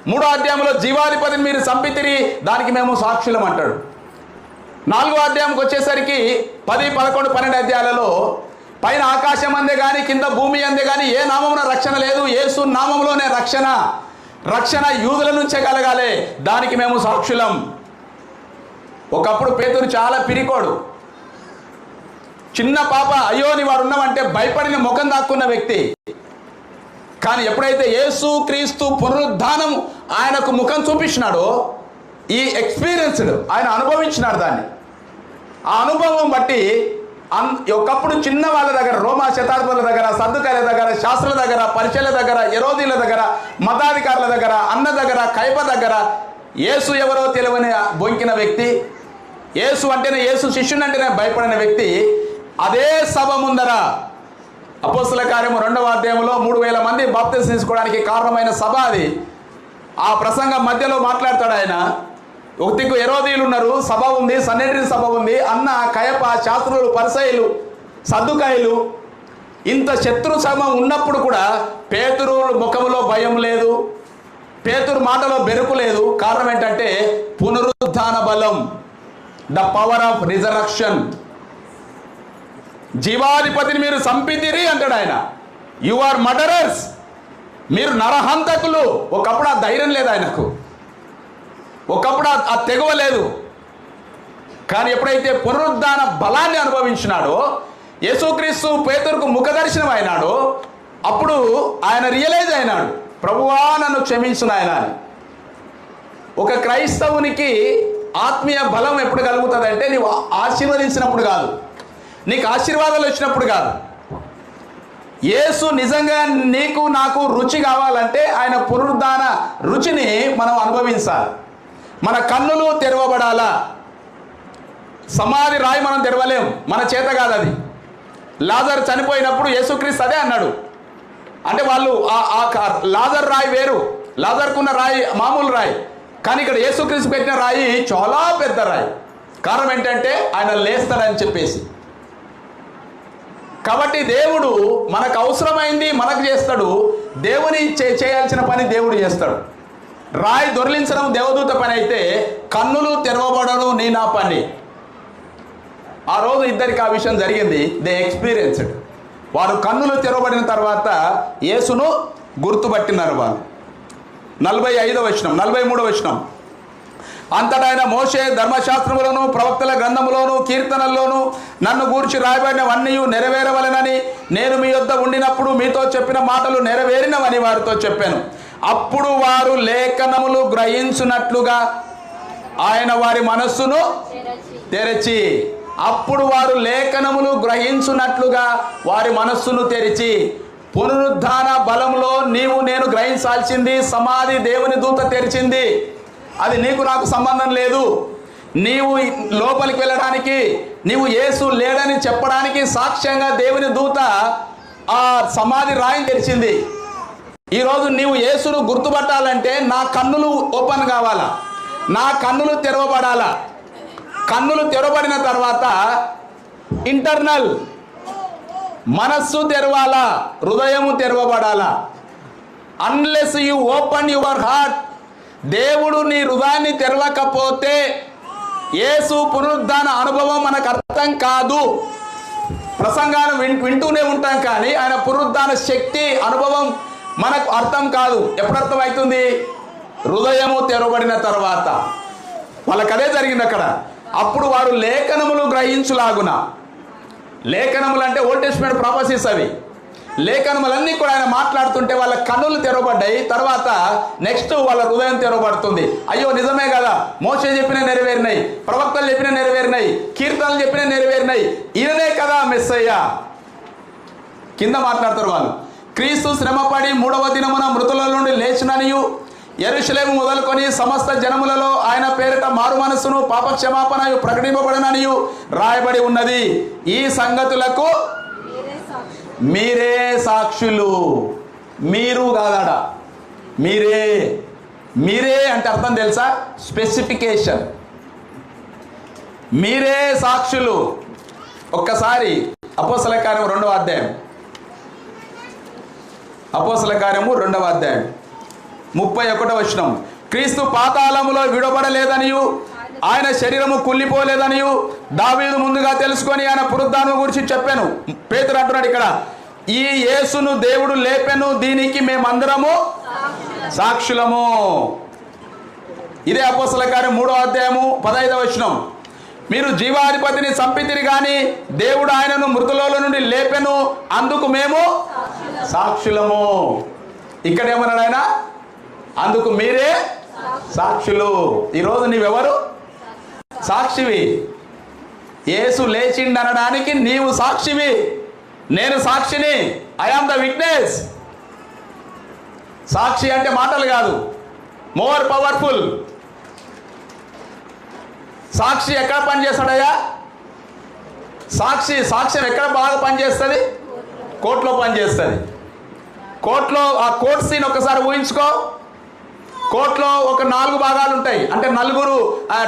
3వ అధ్యాయంలో జీవాధిపతిని మీరు చంపితిరి, దానికి మేము సాక్షులం అంటాడు. 4వ అధ్యాయంకి వచ్చేసరికి 10, 11, 12 అధ్యాయాలలో పైన ఆకాశం అందే కానీ కింద భూమి అందే కానీ ఏ నామమున రక్షణ లేదు, యేసు నామంలోనే రక్షణ యూదుల నుంచే కలగాలి, దానికి మేము సాక్షులం. ఒకప్పుడు పేతురు చాలా పిరికోడు, చిన్న పాప అయ్యో నీ వాడు ఉన్నామంటే భయపడిన ముఖం దాక్కున్న వ్యక్తి. కానీ ఎప్పుడైతే యేసు క్రీస్తు పునరుద్ధానం ఆయనకు ముఖం చూపించినాడో, ఈ ఎక్స్పీరియన్స్డ్ ఆయన అనుభవించినాడు దాన్ని. ఆ అనుభవం బట్టి ఒకప్పుడు చిన్న వాళ్ళ దగ్గర, రోమా శతాధిపతుల దగ్గర, సద్దుకాయల దగ్గర, శాస్త్రుల దగ్గర, పరిచయుల దగ్గర, హెరోదీల దగ్గర, మతాధికారుల దగ్గర, అన్న దగ్గర, కైప దగ్గర యేసు ఎవరో తెలియని బొంకిన వ్యక్తి, యేసు అంటేనే, యేసు శిష్యుని అంటేనే భయపడిన వ్యక్తి అదే సభ ముందర అపోస్తల కార్యము 2వ అధ్యాయంలో 3000 మంది బాప్తిసం తీసుకోవడానికి కారణమైన సభ అది. ఆ ప్రసంగం మధ్యలో మాట్లాడతాడు ఆయన. ఒక దిక్కు హెరోదీయులు ఉన్నారు, సభ ఉంది, సన్హెద్రిన్ సభ ఉంది, అన్న, కయప, శాస్త్రులు, పరిసయ్యులు, సద్దుకాయలు, ఇంత శత్రు సభ ఉన్నప్పుడు కూడా పేతురు ముఖములో భయం లేదు, పేతురు మాటలో బెరుకు లేదు. కారణం ఏంటంటే పునరుద్ధాన బలం, ద పవర్ ఆఫ్ రిజరక్షన్. జీవాధిపతిని మీరు చంపితిరి అంటాడు ఆయన. యు ఆర్ మర్డరర్స్, మీరు నరహంతకులు. ఒకప్పుడు ఆ ధైర్యం లేదు ఆయనకు, ఒకప్పుడు ఆ తెగువ లేదు. కానీ ఎప్పుడైతే పునరుద్ధాన బలాన్ని అనుభవించినాడో, యేసుక్రీస్తు పేతురుకు ముఖదర్శనం అయినాడో, అప్పుడు ఆయన రియలైజ్ అయినాడు, ప్రభువా నన్ను క్షమించును ఆయన అని. ఒక క్రైస్తవునికి ఆత్మీయ బలం ఎప్పుడు కలుగుతుంది అంటే నీవు ఆశీర్వదించినప్పుడు కాదు, నీకు ఆశీర్వాదాలు వచ్చినప్పుడు కాదు. యేసు నిజంగా నీకు నాకు రుచి కావాలంటే ఆయన పునరుద్ధాన రుచిని మనం అనుభవించాలి. మన కన్నులు తెరవబడాలా. సమాధి రాయి మనం తెరవలేం, మన చేత కాదు అది. లాజర్ చనిపోయినప్పుడు యేసుక్రీస్తు అదే అన్నాడు. అంటే వాళ్ళు లాజర్ రాయి వేరు, లాజర్కున్న రాయి మామూలు రాయి, కానీ ఇక్కడ యేసుక్రీస్తు పెట్టిన రాయి చాలా పెద్ద రాయి. కారణం ఏంటంటే ఆయన లేస్తాడని చెప్పేసి. కాబట్టి దేవుడు మనకు అవసరమైంది మనకు చేస్తాడు, దేవుని చేయాల్సిన పని దేవుడు చేస్తాడు. రాయి దొరిలించడం దేవదూత పని అయితే కన్నులు తెరవబడడం నీ నా పని. ఆ రోజు ఇద్దరికి ఆ విషయం జరిగింది. They experienced. వారు కన్నులు తెరవబడిన తర్వాత యేసును గుర్తుపట్టినారు వాళ్ళు. 45వ వచనం, 43వ వచనం. అంతటా ఆయన మోషే ధర్మశాస్త్రములోను ప్రవక్తల గ్రంథములోను కీర్తనల్లోను నన్ను గూర్చి రాయబడినవన్నీ నెరవేరవలెనని నేను మీ యొద్ద ఉండినప్పుడు మీతో చెప్పిన మాటలు నెరవేరినవని వారితో చెప్పాను. అప్పుడు వారు లేఖనములు గ్రహించున్నట్లుగా ఆయన వారి మనస్సును తెరచి, అప్పుడు వారు లేఖనములు గ్రహించున్నట్లుగా వారి మనస్సును తెరిచి. పునరుద్ధాన బలంలో నీవు నేను గ్రహించాల్సింది సమాధి దేవుని దూత తెరిచింది. అది నీకు నాకు సంబంధం లేదు. నీవు లోపలికి వెళ్ళడానికి, నీవు యేసు లేడని చెప్పడానికి సాక్ష్యంగా దేవుని దూత ఆ సమాధి రాయిని తెరిచింది. ఈరోజు నీవు యేసును గుర్తుపట్టాలంటే నా కన్నులు ఓపెన్ కావాలా, నా కన్నులు తెరవబడాలా. కన్నులు తెరవబడిన తర్వాత ఇంటర్నల్ మనస్సు తెరవాలా, హృదయము తెరవబడాలా. Unless you open your heart, దేవుడు నీ హృదయాన్ని తెరవకపోతే యేసు పునరుద్ధాన అనుభవం మనకు అర్థం కాదు. ప్రసంగాన్ని వింటూనే ఉంటాం కానీ ఆయన పునరుద్ధాన శక్తి అనుభవం మనకు అర్థం కాదు. ఎప్పుడు అర్థం అవుతుంది? హృదయము తెరవబడిన తర్వాత. వాళ్ళకి అదే జరిగింది అక్కడ. అప్పుడు వారు లేఖనములు గ్రహించులాగున. లేఖనములు అంటే ఓల్డ్ టెస్టమెంట్ ప్రాఫెసీస్ అవి. లేఖనములన్నీ కూడా ఆయన మాట్లాడుతుంటే వాళ్ళ కన్నులు తెరవబడ్డాయి. తర్వాత నెక్స్ట్ వాళ్ళ హృదయం తెరవబడుతుంది. అయ్యో నిజమే కదా, మోషే చెప్పిన నెరవేరినాయి, ప్రవక్తలు చెప్పిన నెరవేరినాయి, కీర్తనలు చెప్పిన నెరవేరినాయి, ఈయననే కదా మెస్సయ్య. కింద మాట్లాడతారు వాళ్ళు. క్రీస్తు శ్రమపడి 3వ దినమున మృతుల నుండి లేచిననియు యెరూషలేము మొదలుకొని సమస్త జనములలో ఆయన పేరిట మారు మనస్సును పాపక్షమాపణయు ప్రకటింపబడిననియు రాయబడి ఉన్నది. ఈ సంగతులకు మీరే సాక్షులు. మీరు కాదాడ, మీరే. మీరే అంటే అర్థం తెలుసా? స్పెసిఫికేషన్. మీరే సాక్షులు. ఒక్కసారి అపోస్తల కార్యము 2వ అధ్యాయం, అపోస్తల కార్యము 2వ అధ్యాయం 31వ వచనం. క్రీస్తు పాతాళములో విడబడలేదనియు ఆయన శరీరము కుళ్ళిపోలేదనియు దావీదు ముందుగా తెలుసుకొని ఆయన పునరుద్ధానం గురించి చెప్పాను. పేతురు అంటున్నాడు ఇక్కడ, ఈ యేసును దేవుడు లేపెను, దీనికి మేమందరము సాక్షులము. ఇదే అపోస్తల కార్యం 3వ అధ్యాయము 15వ వచనం. మీరు జీవాధిపతిని చంపితిరి గాని దేవుడు ఆయనను మృతుల నుండి లేపెను, అందుకు మేము సాక్షులము. ఇక్కడేమన్నాడు ఆయన? అందుకు మీరే సాక్షులు. ఈరోజు నీవెవరు? సాక్షివి. యేసు లేచిండు అనడానికి నీవు సాక్షివి. నేను సాక్షిని. I am the witness. సాక్షి అంటే మాటలు కాదు, మోర్ పవర్ఫుల్. సాక్షి ఎక్కడ పనిచేస్తాడయ్యా? సాక్ష్యం ఎక్కడ బాగా పనిచేస్తుంది? కోర్టులో పనిచేస్తుంది. కోర్టులో ఆ కోర్టు సీన్ ఒకసారి ఊహించుకో. కోర్టులో ఒక 4 భాగాలు ఉంటాయి. అంటే 4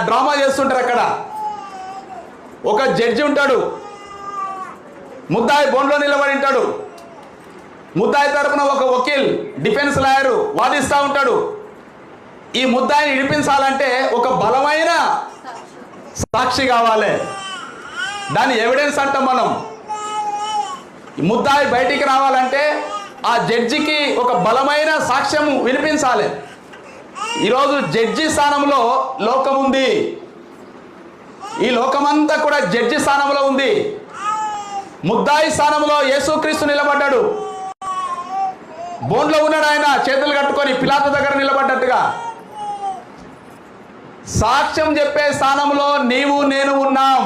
డ్రామా చేస్తుంటారు అక్కడ. ఒక జడ్జి ఉంటాడు, ముద్దాయి బోన్లో నిలబడి ఉంటాడు, ముద్దాయి తరపున ఒక వకీల్ డిఫెన్స్ లాయరు వాదిస్తూ ఉంటాడు. ఈ ముద్దాయిని విడిపించాలంటే ఒక బలమైన సాక్షి కావాలి. దాని ఎవిడెన్స్ అంటాం మనం. ముద్దాయి బయటికి రావాలంటే ఆ జడ్జికి ఒక బలమైన సాక్ష్యం వినిపించాలి. ఈరోజు జడ్జి స్థానంలో లోకం ఉంది. ఈ లోకమంతా కూడా జడ్జి స్థానంలో ఉంది. ముద్దాయి స్థానంలో యేసుక్రీస్తు నిలబడ్డాడు. బోన్లో ఉన్నాడు ఆయన, చేతులు కట్టుకొని పిలాతు దగ్గర నిలబడ్డట్టుగా. సాక్ష్యం చెప్పే స్థానంలో నీవు నేను ఉన్నాం.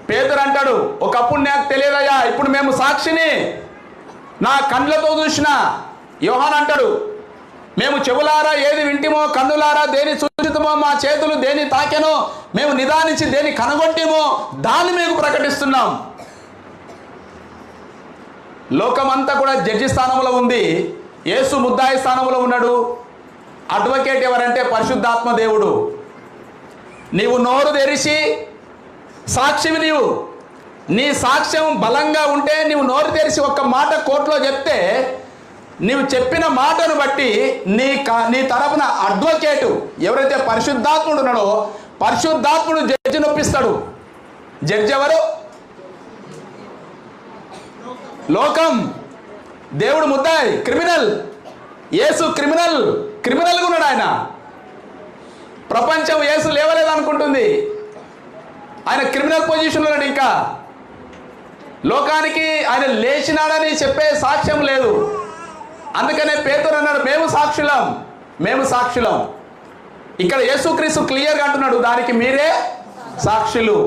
పేతురు అంటాడు, ఒకప్పుడు నాకు తెలియదయ్యా, ఇప్పుడు మేము సాక్షిని, నా కండ్లతో చూసిన. యోహాన్ అంటాడు, మేము చెవులారా ఏది వింటిమో, కన్నులారా దేని చూచితమో, మా చేతులు దేని తాకెనో, మేము నిదానించి దేని కనగొట్టిమో దాన్ని మేము ప్రకటిస్తున్నాం. లోకమంతా కూడా జడ్జి స్థానంలో ఉంది. యేసు ముద్దాయి స్థానంలో ఉన్నాడు. అడ్వకేట్ ఎవరంటే పరిశుద్ధాత్మ దేవుడు. నీవు నోరు తెరిచి సాక్షివి. నీ సాక్ష్యం బలంగా ఉంటే నీవు నోరు తెరిచి ఒక్క మాట కోర్టులో చెప్తే, నీవు చెప్పిన మాటను బట్టి నీ తరపున అడ్వకేటు ఎవరైతే పరిశుద్ధాత్ముడు ఉన్నాడో, పరిశుద్ధాత్ముడు జడ్జి నొప్పిస్తాడు. జడ్జి ఎవరు? లోకం. దేవుడు ముద్దాయి, క్రిమినల్. యేసు క్రిమినల్గా ఉన్నాడు ఆయన. ప్రపంచం యేసు లేవలేదనుకుంటుంది. ఆయన క్రిమినల్ పొజిషన్లో ఉన్నాడు. ఇంకా లోకానికి ఆయన లేచినాడని చెప్పే సాక్ష్యం లేదు. అందుకనే పేతురు అన్నాడు, మేము సాక్షులం. ఇక్కడ యేసుక్రీస్తు క్లియర్గా అంటున్నాడు, దానికి మీరే సాక్షులు.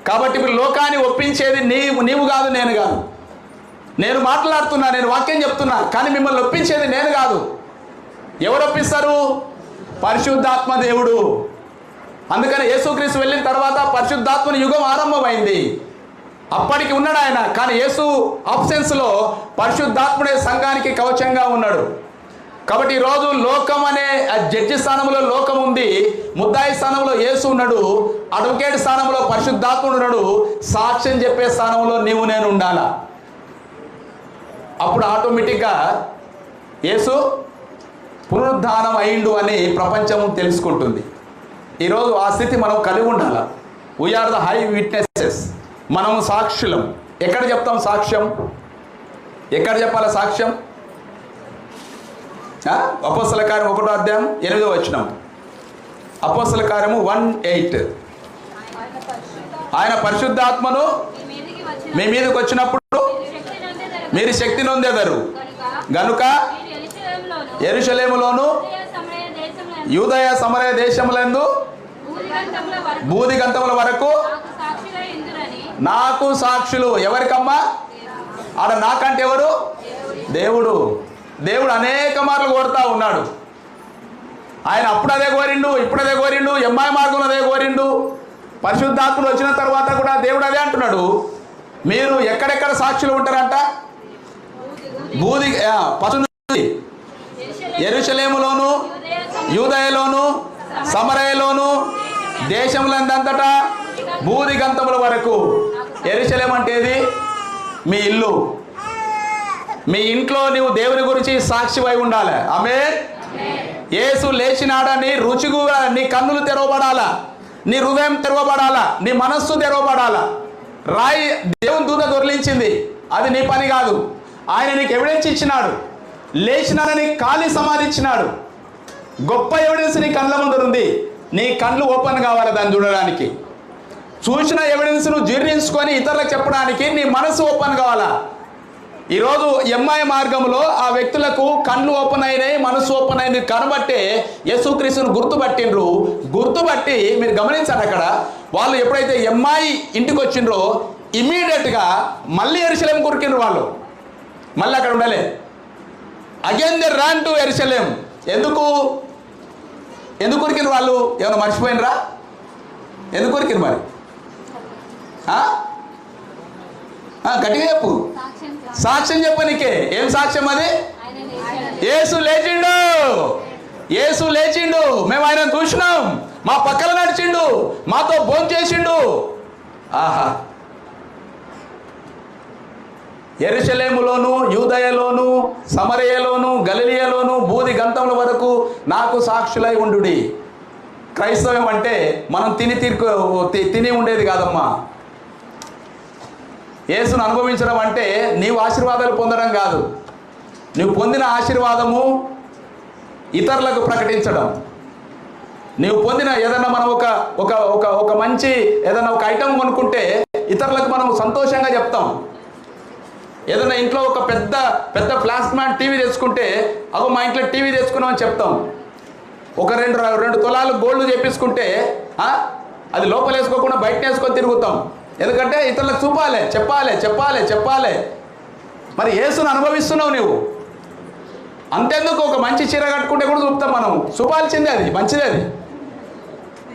కాబట్టి ఇప్పుడు లోకాన్ని ఒప్పించేది నీవు కాదు, నేను కాదు. నేను మాట్లాడుతున్నా, నేను వాక్యం చెప్తున్నా, కానీ మిమ్మల్ని ఒప్పించేది నేను కాదు. ఎవరు ఒప్పిస్తారు? పరిశుద్ధాత్మ దేవుడు. అందుకని యేసుక్రీస్తు వెళ్ళిన తర్వాత పరిశుద్ధాత్మని యుగం ఆరంభమైంది. అప్పటికి ఉన్నాడు ఆయన, కానీ యేసు ఆబ్సెన్స్లో పరిశుద్ధాత్ముడే సంఘానికి కవచంగా ఉన్నాడు. కాబట్టి ఈరోజు లోకం అనే జడ్జి స్థానంలో లోకం ఉంది, ముద్దాయి స్థానంలో యేసు ఉన్నాడు, అడ్వకేట్ స్థానంలో పరిశుద్ధాత్ముడు ఉన్నాడు, సాక్ష్యం చెప్పే స్థానంలో నీవు నేను ఉండాలా. అప్పుడు ఆటోమేటిక్గా యేసు పునరుద్ధానం అయిండు అని ప్రపంచం తెలుసుకుంటుంది. ఈరోజు ఆ స్థితి మనం కలిగి ఉండాలి. We are the high witnesses. మనము సాక్షులం. ఎక్కడ చెప్తాం సాక్ష్యం? ఎక్కడ చెప్పాలి సాక్ష్యం? అపోస్తల కార్యం 1వ అధ్యాయం 8వ వచనం. అపోస్తల కార్యము 1:8. ఆయన పరిశుద్ధాత్మను మీ మీదకి వచ్చినప్పుడు మీరు శక్తి నొందెదరు గనుక యెరూషలేములోను యూదయ సమరయ దేశములందు భూదిగంతముల వరకు నాకు సాక్షులు. ఎవరికమ్మా? ఆడ నాకంటే ఎవరు? దేవుడు. దేవుడు అనేక మార్లు కోరుతా ఉన్నాడు. ఆయన అప్పుడు అదే కోరిండు, ఇప్పుడు అదే కోరిండు, ఎంఐ మార్గం అదే కోరిండు. పరిశుద్ధాత్ముడు వచ్చిన తర్వాత కూడా దేవుడు అదే అంటున్నాడు, మీరు ఎక్కడెక్కడ సాక్షులు ఉంటారంట? బూది యెరూషలేములోను, యూదయలోను, సమరయలోను, దేశములందంతటా బూది గంతముల వరకు. యెరూషలేం అంటే ఏది? మీ ఇల్లు. మీ ఇంట్లో నువ్వు దేవుని గురించి సాక్షివై ఉండాలి. ఆమేన్. యేసు లేచినాడని రుచిగా నీ కన్నులు తెరవబడాలా, నీ హృదయం తెరవబడాలా, నీ మనస్సు తెరవబడాలా. రాయి దేవుని దూత దొరిలించింది, అది నీ పని కాదు. ఆయన నీకు ఎవిడెన్స్ ఇచ్చినాడు. లేచినాడని ఖాళీ సమాధి ఇచ్చినాడు. గొప్ప ఎవిడెన్స్ నీ కళ్ళ ముందు ఉంది. నీ కళ్ళు ఓపెన్ కావాలి దాన్ని చూడడానికి. చూసిన ఎవిడెన్స్ను జీర్ణించుకొని ఇతరులకు చెప్పడానికి నీ మనసు ఓపెన్ కావాలా. ఈరోజు ఎంఐ మార్గంలో ఆ వ్యక్తులకు కళ్ళు ఓపెన్ అయినాయి, మనసు ఓపెన్ అయింది కనబట్టే యేసుక్రీస్తును గుర్తుపట్టిండ్రు. గుర్తుపట్టి మీరు గమనించారు, అక్కడ వాళ్ళు ఎప్పుడైతే ఎంఐ ఇంటికి వచ్చిండ్రో ఇమీడియట్గా మళ్ళీ యెరూషలేం కురికిండ్రు. వాళ్ళు మళ్ళీ అక్కడ ఉండలే. Again they ran to Jerusalem. ఎందుకు కురికిండ్రు వాళ్ళు? ఏమైనా మర్చిపోయినరా? ఎందుకు కురికిండ్రు మరి? గట్టిగా చెప్పు. సాక్ష్యం చెప్పు. నీకే ఏం సాక్ష్యం అది? యేసు లేచిండు, యేసు లేచిండు, మేము ఆయన చూసినాం, మా పక్కన నడిచిండు, మాతో భోజనం చేసిండు. ఆహా. యెరూషలేములోను, యూదయలోను, సమరయలోను, గలిలయలోను బూది గంతముల వరకు నాకు సాక్షులై ఉండుడి. క్రైస్తవం అంటే మనం తిని ఉండేది కాదమ్మా. యేసును అనుభవించడం అంటే నీవు ఆశీర్వాదాలు పొందడం కాదు. నువ్వు పొందిన ఆశీర్వాదము ఇతరులకు ప్రకటించడం. నీవు పొందిన ఏదన్నా మనం ఒక మంచి ఏదన్నా ఒక ఐటెం కొనుక్కుంటే ఇతరులకు మనం సంతోషంగా చెప్తాం. ఏదైనా ఇంట్లో ఒక పెద్ద ప్లాస్మాట్ టీవీ తెచ్చుకుంటే అగో మా ఇంట్లో టీవీ తెచ్చుకున్నామని చెప్తాం. ఒక రెండు తులాలు గోల్డ్ చేపించుకుంటే అది లోపల వేసుకోకుండా బయట వేసుకొని తిరుగుతాం. ఎందుకంటే ఇతరులకు చూపాలి, చెప్పాలి. మరి యేసును అనుభవిస్తున్నావు నువ్వు. అంతెందుకు ఒక మంచి చీర కట్టుకుంటే కూడా చూపుతాం మనం. చూపాల్సిందే, అది మంచిదే. అది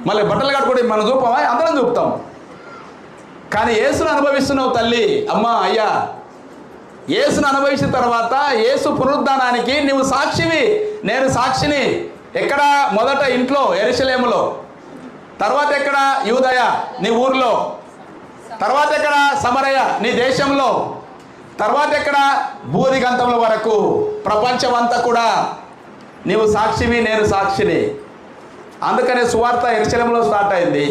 మళ్ళీ బట్టలు కట్టుకుంటే మనం చూపామా? అందరం చూపుతాం. కానీ యేసును అనుభవిస్తున్నావు తల్లి, అమ్మ, అయ్యా. యేసును అనుభవించిన తర్వాత యేసు పునరుద్ధానానికి నువ్వు సాక్షివి, నేను సాక్షిని. ఎక్కడ? మొదట ఇంట్లో యెరూషలేములో, తర్వాత ఎక్కడ? యూదయ నీ ఊర్లో, తర్వాత ఎక్కడ? సమరయ నీ దేశంలో, తర్వాత ఎక్కడ? బూది గంతముల వరకు ప్రపంచం అంతా కూడా నీవు సాక్షివి, నేను సాక్షిని. అందుకనే సువార్త యెరూషలేములో స్టార్ట్ అయింది.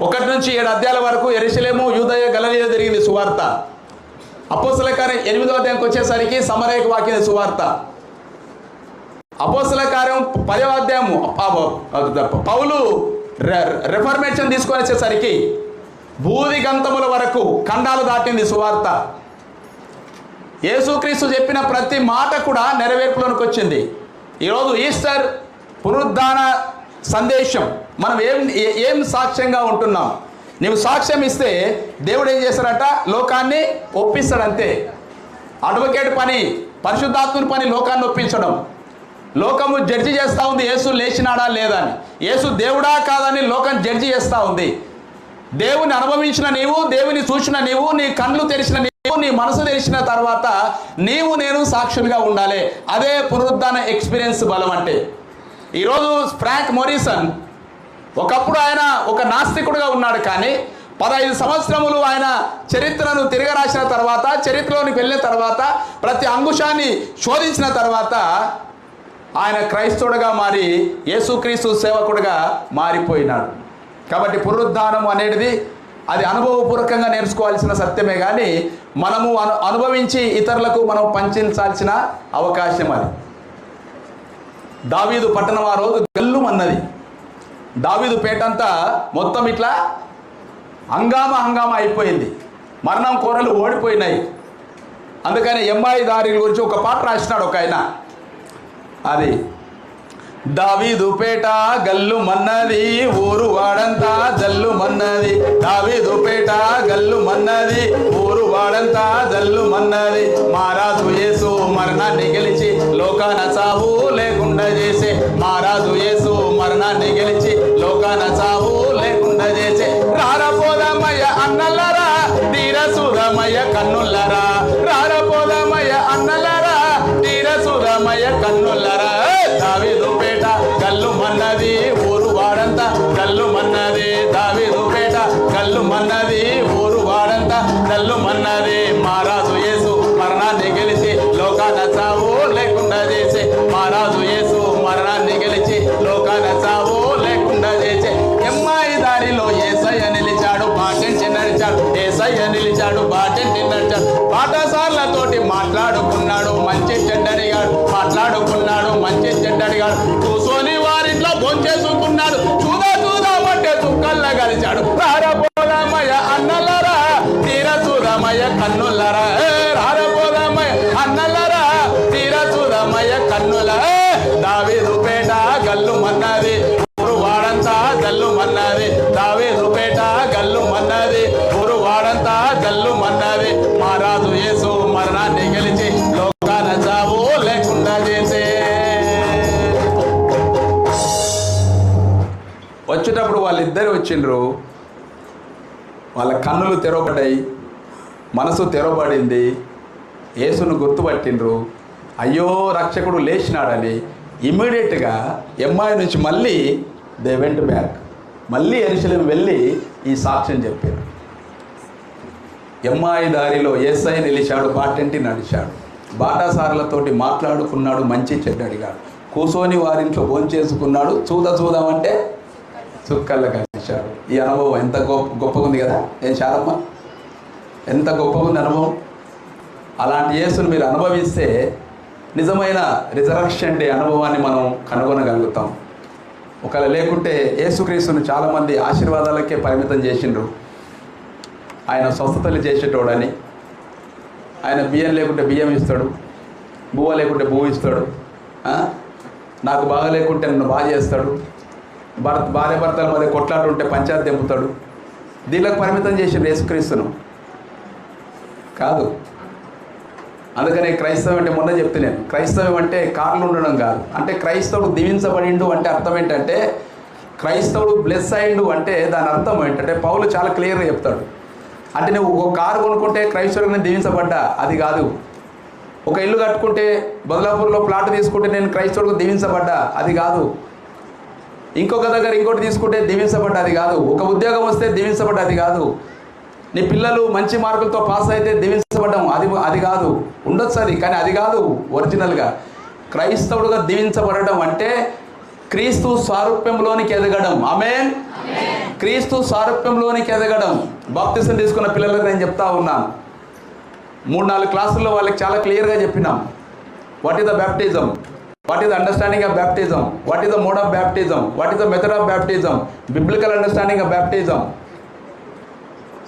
1 నుంచి 7 అధ్యాయాల వరకు యెరూషలేము, యూదయ, గలిలయ జరిగింది సువార్త. అపోస్తల కార్యం 8వ అధ్యాయంకి వచ్చేసరికి సమరయకు వాకింది సువార్త. అపోస్తల కార్యం 10వ అధ్యాయము పౌలు రిఫర్మేషన్ తీసుకొని వచ్చేసరికి బూది గంతముల వరకు ఖండాలు దాటింది సువార్త. యేసుక్రీస్తు చెప్పిన ప్రతి మాట కూడా నెరవేర్పులోనికి వచ్చింది. ఈరోజు ఈస్టర్ పునరుద్ధాన సందేశం మనం ఏం సాక్ష్యంగా ఉంటున్నాం. నీవు సాక్ష్యం ఇస్తే దేవుడు ఏం చేస్తాడట? లోకాన్ని ఒప్పిస్తాడంతే. అడ్వకేట్ పని, పరిశుద్ధాత్ముని పని లోకాన్ని ఒప్పించడం. లోకము జడ్జి చేస్తూ ఉంది యేసు లేచినాడా లేదా అని. యేసు దేవుడా కాదని లోకం జడ్జి చేస్తూ ఉంది. దేవుని అనుభవించిన నీవు, దేవుని చూసిన నీవు, నీ కళ్ళు తెరిచిన నీవు, నీ మనసు తెరిచిన తర్వాత నీవు నేను సాక్షులుగా ఉండాలి. అదే పునరుద్ధాన ఎక్స్పీరియన్స్ బలం అంటే. ఈరోజు ఫ్రాంక్ మోరిసన్ ఒకప్పుడు ఆయన ఒక నాస్తికుడుగా ఉన్నాడు. కానీ 15 సంవత్సరములు ఆయన చరిత్రను తిరగరాసిన తర్వాత, చరిత్రలోనికి వెళ్ళిన తర్వాత, ప్రతి అంగుషాన్ని శోధించిన తర్వాత ఆయన క్రైస్తవుడుగా మారి యేసుక్రీస్తు సేవకుడుగా మారిపోయినాడు. కాబట్టి పునరుద్ధానం అనేది అది అనుభవపూర్వకంగా నేర్చుకోవాల్సిన సత్యమే, కానీ మనము అనుభవించి ఇతరులకు మనం పంచాల్సిన అవకాశం అది. దావీదు పట్టణం ఆ రోజు గల్లుమన్నది. దావీదు పేటంతా మొత్తం ఇట్లా హంగామా అయిపోయింది. మరణం కోరలు ఓడిపోయినాయి. అందుకని ఎంఐ దారి గురించి ఒక పాట రాసినాడు ఒక ఆయన. అది దావీదుపేట గల్లు మన్నది ఊరు వాడంతా జల్లు మన్నది. దావీదుపేట గల్లు మన్నది ఊరు వాడంతా జల్లు మన్నది. మారాజు యేసు మరణాన్ని గెలిచి లోకాన చావు లేకుండా చేసే. మారాజు యేసు మరణాన్ని గెలిచి లోకాన చావు లేకుండా చేసే. రారపోదమయ్య అన్నలరా తీరసుదమయ్య కన్నుల్లరా. రారపోదమయ్య అన్నలరా తీరసుదమయ్య కన్నుల్లరా. దావీదుపేట గల్లు మన్నది ఊరు వాడంతా గల్లు మన్నది. దావీదుపేట గల్లు మన్నది ఊరు వాడంతా గల్లు మన్నది. మారాజు యేసు మరణాన్ని గెలిచి లోకాన చావు లేకుండా చేసే. మారాజు యేసు మరణాన్ని గెలిచి లోకాన చావు లేకుండా చేసే. ఎమ్మాయి దారిలో యేసయ్య నిలిచాడు బాటెంటి నడిచాడు. యేసయ్య నిలిచాడు బాటెంటి నడిచాడు. పాఠశాలతోటి మాట్లాడుకున్నాడు మంచి చెడ్డడిగాడు. మాట్లాడుకున్నాడు మంచి చెడ్డడిగాడు. కూసోని వారింట్లో భోంచేసుకున్నాడు. చూదామంటే చుక్కల్ల కలిచాడు. రారపోదమయ్య అన్నలరా తీరసుదమయ్య కన్నులరా. రారపోదమయ్య అన్నలరా తీరసుదమయ్య కన్నుల. దావీదుపేట గల్లు మన్నది ఊరు వాడంతా గల్లు మన్నది. దావీదుపేట గల్లు మన్నది ఊరు వాడంతా గల్లు మన్నది. మారాజు యేసు మరణాన్ని గెలిచి లోకాన చావు లేకుండా చేసే. వచ్చేటప్పుడు వాళ్ళిద్దరు వచ్చిండ్రు. వాళ్ళ కన్నులు తెరవబడ్డాయి, మనసు తెరవబడింది. యేసును గుర్తుపట్టిండ్రు. అయ్యో రక్షకుడు లేచినాడని ఇమ్మీడియట్గా ఎమ్మాయి నుంచి మళ్ళీ దే వెంట్ బ్యాక్. మళ్ళీ యెరూషలేము వెళ్ళి ఈ సాక్ష్యం చెప్పారు. ఎమ్మాయి దారిలో యేసయ్య నిలిచాడు బాటెంటి నడిచాడు. బాటాసారులతోటి మాట్లాడుకున్నాడు మంచి చెడ్డడిగాడు. కూసోని వారింట్లో భోంచేసుకున్నాడు. చూద్దామంటే చుక్కల్లో కలిశాడు. ఈ అనుభవం ఎంత గొప్పగా ఉంది కదా. ఏం శారమ్మ, ఎంత గొప్పగా ఉంది అనుభవం. అలాంటి యేసును మీరు అనుభవిస్తే నిజమైన రిజరక్షన్ డే అనుభవాన్ని మనం కనుగొనగలుగుతాం. ఒకవేళ లేకుంటే యేసుక్రీస్తును చాలామంది ఆశీర్వాదాలకే పరిమితం చేసిండ్రు. ఆయన స్వస్థతలు చేసేటోడని. ఆయన బియ్యం లేకుంటే బియ్యం ఇస్తాడు, బువ్వ లేకుంటే బువ్వ ఇస్తాడు, నాకు బాగా లేకుంటే నన్ను బాగా చేస్తాడు, భార్య భర్తల మధ్య కొట్లాట ఉంటే పంచాయతీ తెంపుతాడు. దీనికి పరిమితం చేసిండు యేసుక్రీస్తును కాదు. అందుకనే క్రైస్తవం అంటే మొన్న చెప్తున్నాను, క్రైస్తవం అంటే కార్లు ఉండడం కాదు. అంటే క్రైస్తవుడు దీవించబడిండు అంటే అర్థం ఏంటంటే, క్రైస్తవుడు బ్లెస్ అయిండు అంటే దాని అర్థం ఏంటంటే పౌలు చాలా క్లియర్గా చెప్తాడు. అంటే నువ్వు ఒక కారు కొనుక్కుంటే క్రైస్తవుడికి నేను దీవించబడ్డా అది కాదు. ఒక ఇల్లు కట్టుకుంటే బదలాపూర్లో ప్లాట్ తీసుకుంటే నేను క్రైస్తవుడికి దీవించబడ్డా అది కాదు. ఇంకొక దగ్గర ఇంకోటి తీసుకుంటే దీవించబడ్డా అది కాదు. ఒక ఉద్యోగం వస్తే దీవించబడ్డా అది కాదు. నీ పిల్లలు మంచి మార్కులతో పాస్ అయితే దీవించబడ్డం అది కాదు. ఉండొచ్చు అది, కానీ అది కాదు ఒరిజినల్గా. క్రైస్తవుడుగా దీవించబడడం అంటే క్రీస్తు సారూప్యంలోనికి ఎదగడం. ఆమేన్. క్రీస్తు సారూప్యంలోనికి ఎదగడం. బాప్తిసం తీసుకున్న పిల్లలకు నేను చెప్తా ఉన్నాను. 3-4 క్లాసుల్లో వాళ్ళకి చాలా క్లియర్గా చెప్పినాం. What is the baptism, what is the understanding of baptism, what is the mode of baptism, what is the method of baptism, biblical understanding of baptism,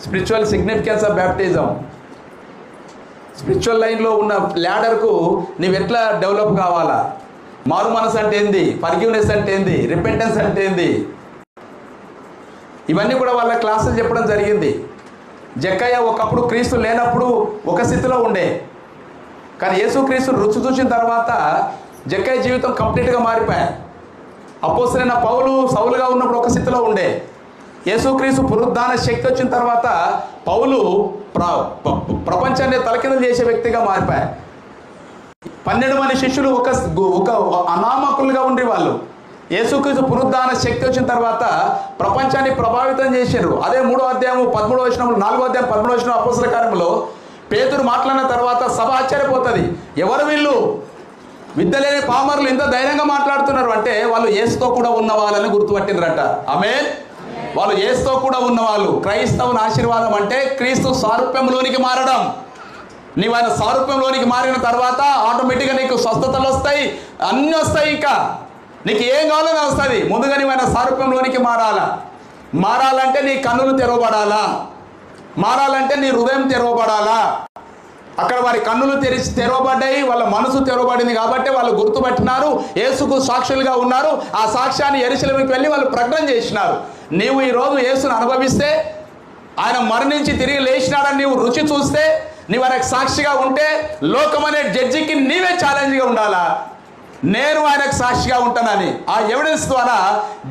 spiritual significance of baptism. Spiritual లైన్లో ఉన్న ల్యాడర్కు నువ్వు ఎట్లా develop కావాలా, మారు మనసు అంటే ఏంది, forgiveness అంటే ఏంది, రిపెంటెన్స్ అంటే ఏంది, ఇవన్నీ కూడా వాళ్ళ క్లాసులు చెప్పడం జరిగింది. జక్కయ్య ఒకప్పుడు క్రీస్తు లేనప్పుడు ఒక స్థితిలో ఉండే, కానీ యేసుక్రీస్తును రుచి చూసిన తర్వాత జక్కయ్య జీవితం కంప్లీట్గా మారిపోయాయి. అపోస్తలుడైన పౌలు సౌలుగా ఉన్నప్పుడు ఒక స్థితిలో ఉండే, యేసుక్రీస్తు పునరుద్ధాన శక్తి వచ్చిన తర్వాత పౌలు ప్రపంచాన్ని తలకిందులు చేసే వ్యక్తిగా మారిపోయాయి. 12 మంది శిష్యులు ఒక అనామకులుగా ఉండి వాళ్ళు యేసుక్రీస్తు పునరుద్ధాన శక్తి వచ్చిన తర్వాత ప్రపంచాన్ని ప్రభావితం చేశారు. అదే 3వ అధ్యాయం 13వ వచనంలో, 4వ అధ్యాయం 13వ వచనం అపోస్తల కార్యములో పేతురు మాట్లాడిన తర్వాత సభ ఆశ్చర్యపోతుంది. ఎవరు వీళ్ళు, విద్య లేని పామరులు ఇంత ధైర్యంగా మాట్లాడుతున్నారు అంటే వాళ్ళు యేసుతో కూడా ఉన్న వాళ్ళని గుర్తుపట్టిండ్రట. ఆమేన్. వాళ్ళు యేసుతో కూడా ఉన్నవాళ్ళు. క్రైస్తవుని ఆశీర్వాదం అంటే క్రీస్తు సారూప్యంలోనికి మారడం. నీవు ఆయన సారూప్యంలోనికి మారిన తర్వాత ఆటోమేటిక్గా నీకు స్వస్థతలు వస్తాయి, అన్నీ వస్తాయి. ఇంకా నీకు ఏం కావాలని వస్తుంది. ముందుగా నీవు ఆయన సారూప్యంలోనికి మారాలంటే నీ కన్నులు తెరవబడాలా, మారాలంటే నీ హృదయం తెరవబడాలా. అక్కడ వారి కన్నులు తెరవబడ్డాయి, వాళ్ళ మనసు తెరవబడింది కాబట్టి వాళ్ళు గుర్తుపట్టినారు, యేసుకు సాక్షులుగా ఉన్నారు. ఆ సాక్ష్యాన్ని యెరూషలేముకి వెళ్ళి వాళ్ళు ప్రకటన చేసినారు. నీవు ఈరోజు యేసును అనుభవిస్తే, ఆయన మరణించి తిరిగి లేచినాడని నీవు రుచి చూస్తే, నీవు ఆయనకు సాక్షిగా ఉంటే, లోకమనే జడ్జికి నీవే ఛాలెంజ్గా ఉండాలా, నేను ఆయనకు సాక్షిగా ఉంటానని. ఆ ఎవిడెన్స్ ద్వారా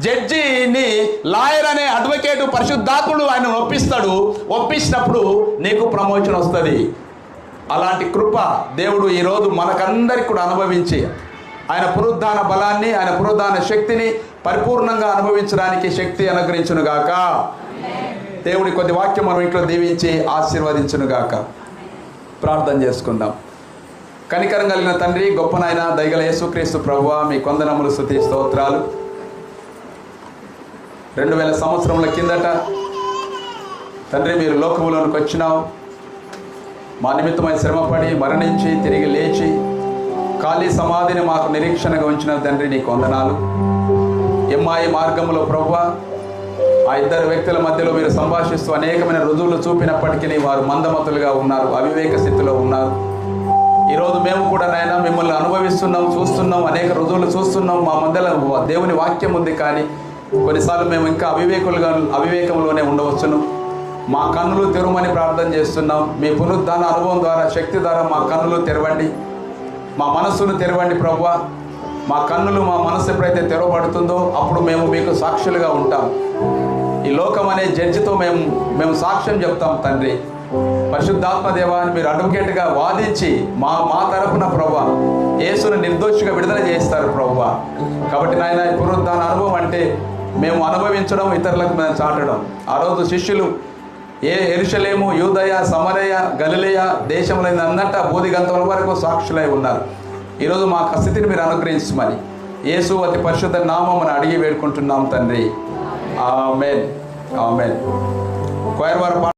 జడ్జిని, లాయర్ అనే అడ్వకేటు, పరిశుద్ధాత్ముడు ఆయన ఒప్పిస్తాడు. ఒప్పించినప్పుడు నీకు ప్రమోషన్ వస్తుంది. అలాంటి కృప దేవుడు ఈరోజు మనకందరికి కూడా అనుభవించి ఆయన పునరుద్ధాన బలాన్ని, ఆయన పునరుద్ధాన శక్తిని పరిపూర్ణంగా అనుభవించడానికి శక్తి అనుగ్రహించునుగాక. దేవుడి కొద్ది వాక్యం మనం ఇంట్లో దీవించి ఆశీర్వదించునుగాక. ప్రార్థన చేసుకుందాం. కనికరం కలిగిన తండ్రి, గొప్ప నాయన, దయగల యేసుక్రీస్తు ప్రభువా, మీ కొందనములు స్తుతి స్తోత్రాలు. 2000 సంవత్సరముల కిందట తండ్రి మీరు లోకములోనికి వచ్చినావు. మా నిమిత్తమై శ్రమపడి మరణించి తిరిగి లేచి ఖాళీ సమాధిని మాకు నిరీక్షణగా ఉంచిన తండ్రి నీకు వందనాలు. ఎమ్మాయి మార్గంలో ప్రభువా, ఆ ఇద్దరు వ్యక్తుల మధ్యలో మీరు సంభాషిస్తూ అనేకమైన రుజువులు చూపినప్పటికీ వారు మందమతులుగా ఉన్నారు, అవివేక స్థితిలో ఉన్నారు. ఈరోజు మేము కూడా నాయన మిమ్మల్ని అనుభవిస్తున్నాం, చూస్తున్నాం, అనేక రుజువులు చూస్తున్నాం. మా మధ్యలో దేవుని వాక్యం ఉంది, కానీ కొన్నిసార్లు మేము ఇంకా అవివేకంలోనే ఉండవచ్చును. మా కన్నులు తెరవమని ప్రార్థన చేస్తున్నాం. మీ పునరుద్ధాన అనుభవం ద్వారా, శక్తి ద్వారా మా కన్నులు తెరవండి, మా మనస్సును తెరవండి ప్రభువా. మా కన్నులు, మా మనస్సు ఎప్పుడైతే తెరవబడుతుందో అప్పుడు మేము మీకు సాక్షులుగా ఉంటాం. ఈ లోకం అనే జడ్జితో మేము సాక్ష్యం చెప్తాం తండ్రి. పరిశుద్ధాత్మ దేవాన్ని మీరు అడ్వకేట్గా వాదించి మా తరపున ప్రభువా యేసును నిర్దోషిగా విడుదల చేస్తారు ప్రభువా. కాబట్టి నాయన, పునరుద్ధాన అనుభవం అంటే మేము అనుభవించడం, ఇతరులకు మేము చాటడం. ఆ రోజు శిష్యులు యెరూషలేము, యూదయ, సమరయ, గలిలయ దేశంలో అన్నట్టు బోధిగంతముల వరకు సాక్షులై ఉన్నారు. ఈరోజు మా స్థితిని మీరు అనుగ్రహించమని యేసు అతి పరిశుద్ధ నామమున అడిగి వేడుకుంటున్నాం తండ్రి. ఆమేన్. ఆమేన్.